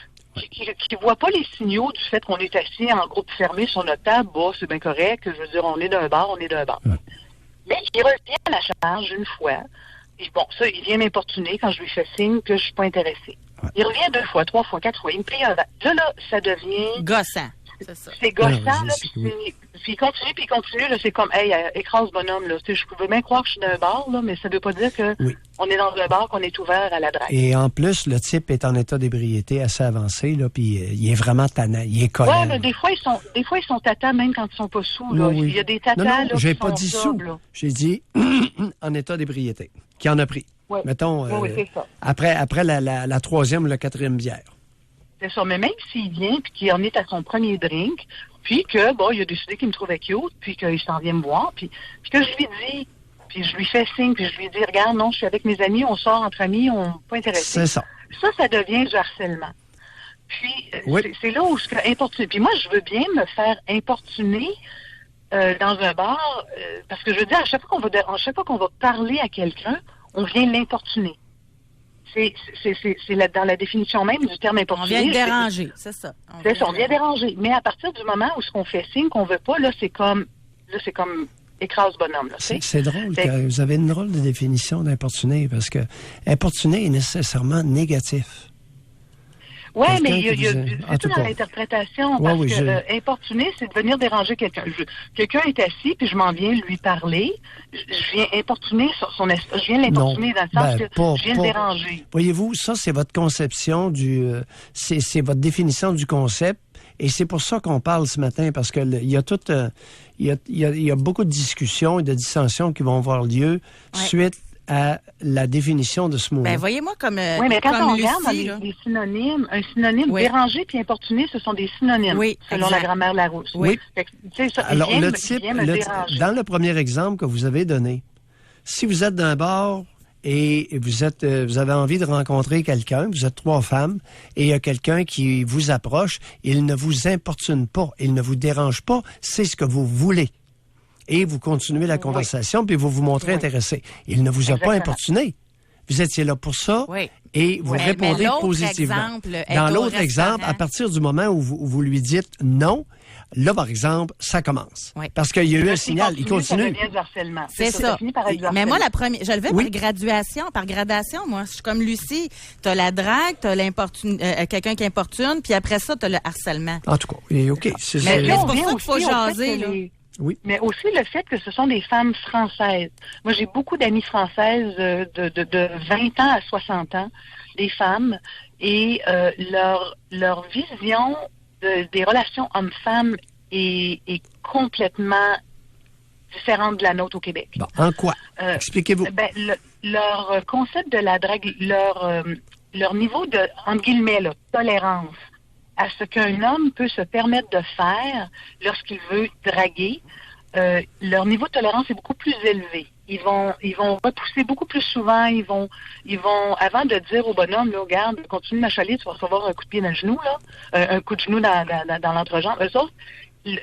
Qui ne voit pas les signaux du fait qu'on est assis en groupe fermé sur notre table, c'est bien correct, je veux dire, on est d'un bar. Ouais. Mais il revient à la charge une fois, et bon, ça, il vient m'importuner quand je lui fais signe que je suis pas intéressée. Ouais. Il revient 2 fois, 3 fois, 4 fois, il me prie un verre. Là, ça devient... Gossant, c'est ça. C'est gossant, Ah, là, puis il continue, là, c'est comme, hey, écrase bonhomme, là. Tu sais, je pouvais bien croire que je suis dans un bar, là, mais ça veut pas dire que on est dans un bar, qu'on est ouvert à la drague. Et en plus, le type est en état d'ébriété assez avancé, là, puis il est vraiment tannant, il est collant. Ouais, mais des fois, ils sont tatas même quand ils sont pas sous, là. Oui. Il y a des tatas, non, là, j'ai qui pas sont dit sobres, sous. là. J'ai dit en état d'ébriété, qui en a pris. Ouais. Mettons, Oui, c'est ça. après la 3e ou la 4e bière. C'est ça, mais même s'il vient puis qu'il en est à son premier drink, puis que, il a décidé qu'il me trouvait cute, puis qu'il s'en vient me voir, puis que je lui dis, puis je lui fais signe, puis je lui dis, regarde, non, je suis avec mes amis, on sort entre amis, on n'est pas intéressés. C'est ça. Ça devient du harcèlement. Puis, Oui. c'est là où je suis importunée. Puis moi, je veux bien me faire importuner dans un bar, parce que je veux dire, à chaque fois qu'on va parler à quelqu'un, on vient l'importuner. C'est dans la définition même du terme importuner. On vient le déranger, c'est ça. On vient déranger. Mais à partir du moment où ce qu'on fait signe qu'on veut pas, là, c'est comme écrase bonhomme. Là, c'est drôle, vous avez une drôle de définition d'importuner, parce que importuner est nécessairement négatif. Oui, mais en tout dans cas, l'interprétation, parce que importuner, c'est de venir déranger quelqu'un. Quelqu'un est assis, puis je m'en viens lui parler. Je viens importuner son espace. Je viens l'importuner dans le sens que je viens le déranger. Voyez-vous, ça, c'est votre conception c'est votre définition du concept. Et c'est pour ça qu'on parle ce matin, parce que il y a beaucoup de discussions et de dissensions qui vont avoir lieu suite à la définition de ce mot. Ben, voyez-moi comme oui, mais quand comme on Lucie, regarde les synonymes, un synonyme déranger puis importuner, ce sont des synonymes, selon la grammaire Larousse. Oui. Fait que, ça, alors, le type, dans le premier exemple que vous avez donné, si vous êtes d'un bar et vous avez envie de rencontrer quelqu'un, vous êtes 3 femmes, et il y a quelqu'un qui vous approche, il ne vous importune pas, il ne vous dérange pas, c'est ce que vous voulez. Et vous continuez la conversation, puis vous vous montrez intéressé. Il ne vous a pas importuné. Vous étiez là pour ça, et vous répondez positivement. Dans l'autre exemple, à partir du moment où vous lui dites non, là, par exemple, ça commence. Oui. Parce qu'il y a eu un signal, il continue. Ça devient du harcèlement. C'est ça. Mais moi, je le veux par gradation, moi. Je suis comme Lucie. Tu as la drague, tu as quelqu'un qui importune, puis après ça, tu as le harcèlement. En tout cas, OK. C'est pour ça qu'il faut jaser, là. Oui. Mais aussi le fait que ce sont des femmes françaises. Moi, j'ai beaucoup d'amies françaises de 20 ans à 60 ans, des femmes, et leur vision des relations hommes-femmes est complètement différente de la nôtre au Québec. Bon, en quoi? Expliquez-vous. Leur concept de la drague, leur niveau de, entre guillemets, tolérance à ce qu'un homme peut se permettre de faire lorsqu'il veut draguer, leur niveau de tolérance est beaucoup plus élevé. Ils vont repousser beaucoup plus souvent. Ils vont, avant de dire au bonhomme, là, regarde, continue de m'achaler, tu vas recevoir un coup de pied dans le genou, là, un coup de genou dans l'entrejambe. Eux autres,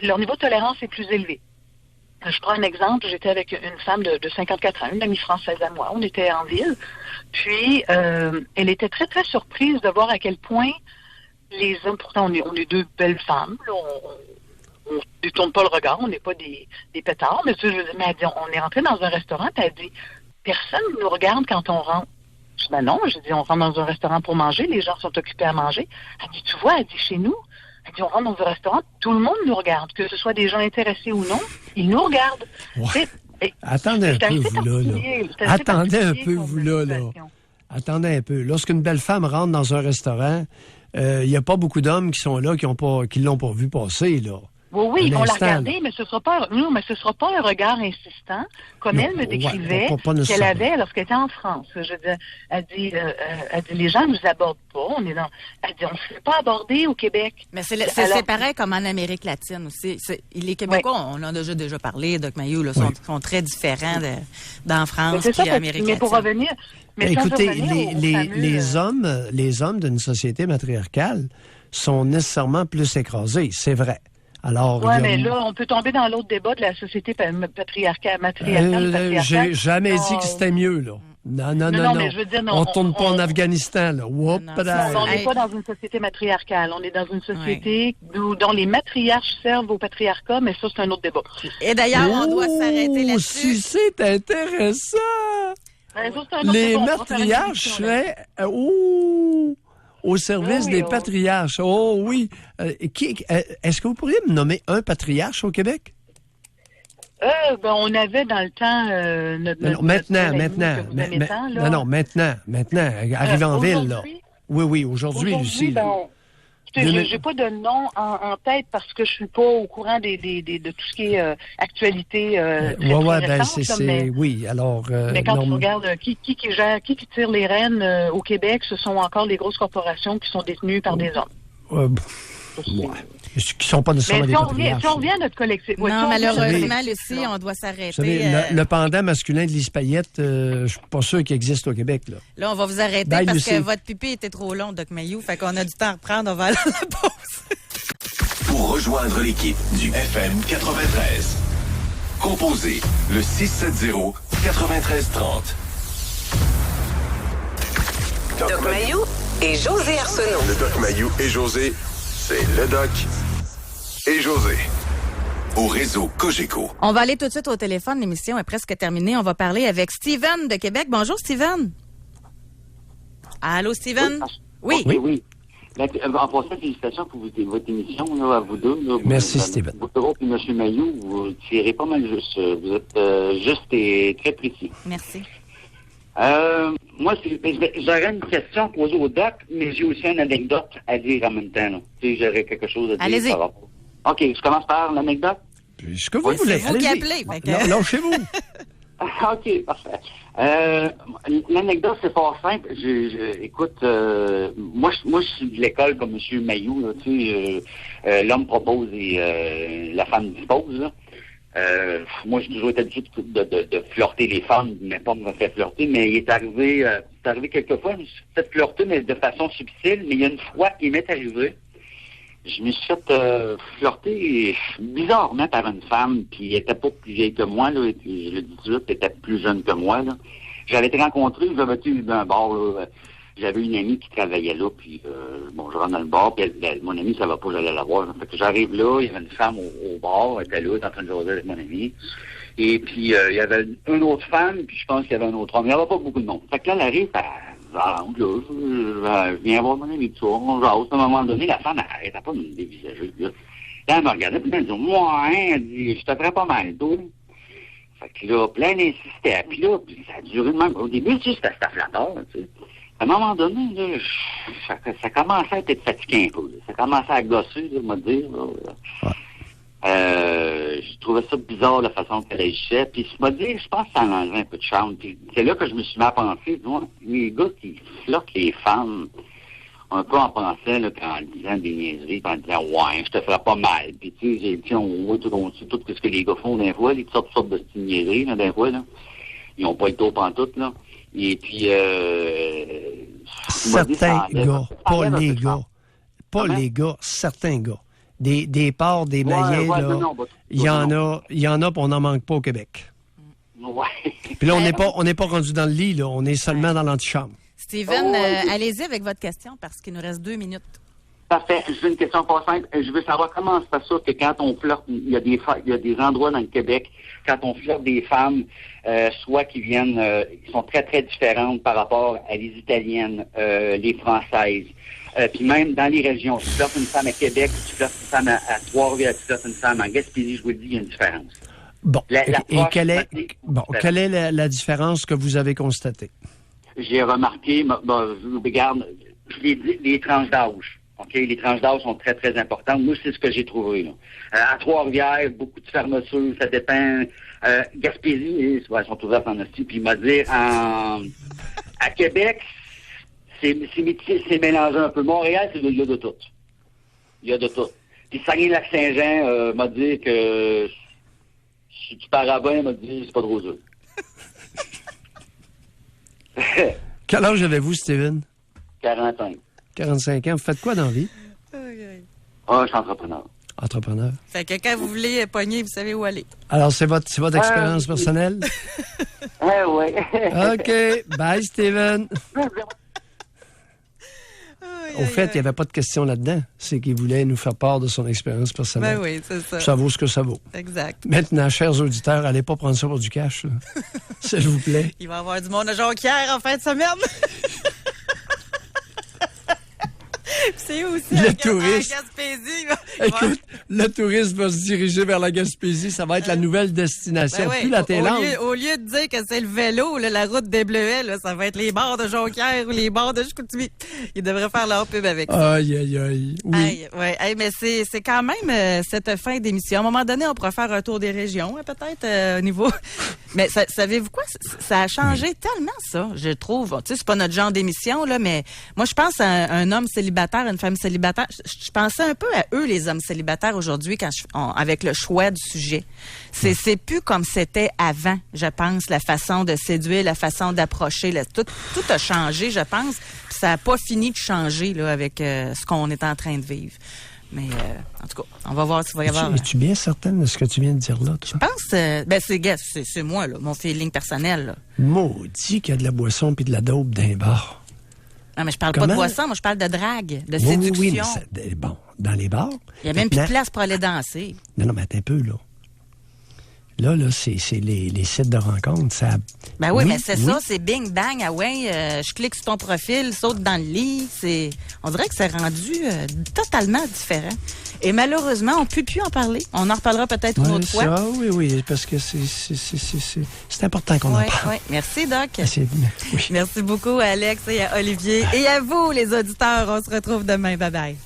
leur niveau de tolérance est plus élevé. Je prends un exemple, j'étais avec une femme de 54 ans, une amie française à moi. On était en ville. Puis, elle était très, très surprise de voir à quel point les hommes, pourtant, on est deux belles femmes, là, on ne détourne pas le regard, on n'est pas des pétards, mais tu sais, je veux dire, mais elle dit, on est rentré dans un restaurant, puis elle dit, personne ne nous regarde quand on rentre. Je dis, ben non, je dis, on rentre dans un restaurant pour manger, les gens sont occupés à manger. Elle dit, tu vois, elle dit, chez nous, elle dit, on rentre dans un restaurant, tout le monde nous regarde, que ce soit des gens intéressés ou non, ils nous regardent. Ouais. Attendez un peu, vous là. Attendez un peu, vous là. Attendez un peu. Lorsqu'une belle femme rentre dans un restaurant, il n'y a pas beaucoup d'hommes qui sont là, qui l'ont pas vu passer, là. Oui, ils vont la regarder, mais ce sera pas un regard insistant, comme elle me décrivait qu'elle avait lorsqu'elle était en France. Je veux dire, elle dit, les gens nous abordent pas. Elle dit, on ne se fait pas aborder au Québec. Mais c'est pareil comme en Amérique latine aussi. Les Québécois, on en a déjà parlé, Doc Mayou, là, sont très différents d'en France et Amérique latine. Mais pour revenir... Mais écoutez, les hommes d'une société matriarcale sont nécessairement plus écrasés, c'est vrai. Alors, mais là, on peut tomber dans l'autre débat de la société matriarcale. J'ai jamais dit que c'était mieux, là. Non. Mais je veux dire, on tourne pas en Afghanistan, là. On n'est pas dans une société matriarcale. On est dans une société dont les matriarches servent au patriarcat, mais ça, c'est un autre débat. Et d'ailleurs, on doit s'arrêter là-dessus. Si c'est intéressant! Les matriarches seraient... au service des patriarches. Oh oui. Est-ce que vous pourriez me nommer un patriarche au Québec? On avait dans le temps... Maintenant. Arrivé en ville, là. Oui, aujourd'hui, Lucie. J'ai pas de nom en tête parce que je suis pas au courant de tout ce qui est actualité. Oui, alors... mais quand tu regardes qui tire les rênes au Québec, ce sont encore les grosses corporations qui sont détenues par des hommes. Qui sont pas nécessairement des patriarches. Si on revient à notre collectif... Non, malheureusement, Lucie, on doit s'arrêter. Le pendant masculin de Lise Payette, je suis pas sûr qu'il existe au Québec. Là, on va vous arrêter parce que votre pipi était trop long, Doc Mayou. Fait qu'on a du temps à reprendre. On va aller à la pause. Pour rejoindre l'équipe du FM 93, composez le 670-9330. Doc Mayou et José Arsenault. Le Doc Mayou et José, c'est le Doc et José. Au réseau Cogeco. On va aller tout de suite au téléphone. L'émission est presque terminée. On va parler avec Steven de Québec. Bonjour, Steven. Allô, Steven? Oui. En passant, félicitations pour votre émission, là, à vous deux. Là, merci, Steven. Vous et M. Mayou, vous tirez pas mal juste. Vous êtes juste et très précis. Merci. Moi, j'aurais une question posée au doc, mais j'ai aussi une anecdote à dire en même temps. Là. Tu sais, j'aurais quelque chose à dire. Allez-y. OK, je commence par l'anecdote. Ce que vous voulez. C'est vous qui appelez. Lâchez-vous. OK, parfait. L'anecdote, c'est fort simple. Écoute, moi, je suis de l'école comme M. Mayou. Là, tu sais, l'homme propose et la femme dispose. Là. Moi, j'ai toujours été habitué de flirter les femmes, mais pas me faire flirter, mais il est arrivé quelquefois, je me suis fait flirter, mais de façon subtile, mais il y a une fois qu'il m'est arrivé, je me suis fait flirter bizarrement par une femme, puis elle était pas plus vieille que moi, là, et puis je le dis tout de suite, elle était plus jeune que moi, là. J'avais été rencontré, j'avais été dans un bar, là, j'avais une amie qui travaillait là, puis je rentre dans le bar, puis mon amie, ça va pas, j'allais la voir. Fait que j'arrive là, il y avait une femme au bar, elle était là, elle était en train de jaser avec mon amie. Et puis, il y avait une autre femme, puis je pense qu'il y avait un autre homme. Il n'y avait pas beaucoup de monde. Fait que là, elle arrive, je viens voir mon amie, tout ça, on jase. À un moment donné, la femme, elle n'arrêtait pas de me dévisager, là. Là, elle me regardait, puis elle me dit, elle dit, je te ferais pas mal, toi. Fait que là, puis elle insistait, puis là, puis ça a duré de même. Au début, tu sais, c'était flatteur, tu sais. À un moment donné, là, ça commençait à être fatigué un peu. Là. Ça commençait à gosser, je vais dire. Je trouvais ça bizarre, la façon qu'elle agissait. Puis je me dis, je pense que ça enlevait un peu de charme. Puis c'est là que je me suis mis à penser, moi, les gars qui flirtent les femmes, un peu en pensant, là, en disant des niaiseries, puis en disant, ouais, je te ferais pas mal. Puis tu sais, j'ai dit, on voit tout ce que les gars font d'un fois, les toutes sortes de petites niaiseries, là, d'un fois, là. Ils n'ont pas le tour pantoute, là. Et puis, certains gars, pas les gars, certains gars. Des porcs, des maillets, là, il y en a, puis on n'en manque pas au Québec. Ouais. Puis là, on n'est pas rendu dans le lit, là, on est seulement dans l'antichambre. Steven, allez-y avec votre question parce qu'il nous reste 2 minutes. Parfait. Je veux une question pas simple. Je veux savoir comment se passe ça que quand on flirte, il y a des endroits dans le Québec, quand on flirte des femmes, soit qui viennent, qui sont très, très différentes par rapport à les Italiennes, les Françaises. Puis même dans les régions, tu flirtes une femme à Québec, tu flirtes une femme à Trois-Rivières, tu flirtes une femme à Gaspésie, je vous le dis, il y a une différence. Bon. Et quelle est la différence que vous avez constatée? J'ai remarqué, je regarde, les tranches d'âge. OK, les tranches d'âge sont très, très importantes. Moi, c'est ce que j'ai trouvé, là. À Trois-Rivières, beaucoup de fermetures, ça dépend. Gaspésie, ils sont ouverts en hostie. Puis, il m'a dit, à Québec, c'est mélangé un peu. Montréal, il y a de tout. Il y a de tout. Puis, Saguenay-Lac-Saint-Jean m'a dit que si tu pars à bain, il m'a dit, c'est pas trop dur. Quel âge avez-vous, Steven? 45. 45 ans. Vous faites quoi dans la vie? Je suis entrepreneur. Entrepreneur. Fait que quand vous voulez pogner, vous savez où aller. Alors, c'est votre expérience personnelle? Oui. OK. Bye, Steven. Au fait, il n'y avait pas de question là-dedans. C'est qu'il voulait nous faire part de son expérience personnelle. Ben oui, c'est ça. Ça vaut ce que ça vaut. Exact. Maintenant, chers auditeurs, allez pas prendre ça pour du cash, là. S'il vous plaît. Il va y avoir du monde à Jonquière en fin de semaine. C'est aussi le touriste. Gaspésie. Écoute, le touriste va se diriger vers la Gaspésie. Ça va être la nouvelle destination. Plus la Thaïlande. Au lieu de dire que c'est le vélo, là, la route des Bleuets, là, ça va être les bars de Jonquière ou les bars de Chicoutimi. Ils devraient faire leur pub avec ça. Aïe, aïe, aïe. Oui. Mais c'est quand même cette fin d'émission. À un moment donné, on pourrait faire un tour des régions, hein, peut-être, au niveau... Mais savez-vous quoi? Ça a changé tellement, ça, je trouve. Tu sais, c'est pas notre genre d'émission, là, mais moi, je pense à un homme célibataire, une femme célibataire. Je pensais un peu à eux, les hommes célibataires, aujourd'hui, avec le choix du sujet. C'est plus comme c'était avant, je pense, la façon de séduire, la façon d'approcher. Tout a changé, je pense. Puis ça n'a pas fini de changer là, avec ce qu'on est en train de vivre. Mais en tout cas, on va voir s'il va y avoir... Es-tu bien certaine de ce que tu viens de dire là? Je pense, c'est moi, là, mon feeling personnel. Là. Maudit qu'il y a de la boisson puis de la dope dans les bars. Non, mais je parle pas de boisson, moi je parle de drague, de séduction. Oui, mais dans les bars... Il y a même plus de place pour aller danser. Non, mais attends un peu, là. Là, c'est les sites de rencontres, ça... Ben oui, mais c'est ça, c'est bing, bang, je clique sur ton profil, saute dans le lit, on dirait que c'est rendu totalement différent. Et malheureusement, on ne peut plus en parler. On en reparlera peut-être une autre fois. Oui, parce que c'est important qu'on en parle. Oui. Merci, Doc. Oui. Merci beaucoup à Alex et à Olivier. Et à vous, les auditeurs, on se retrouve demain. Bye-bye.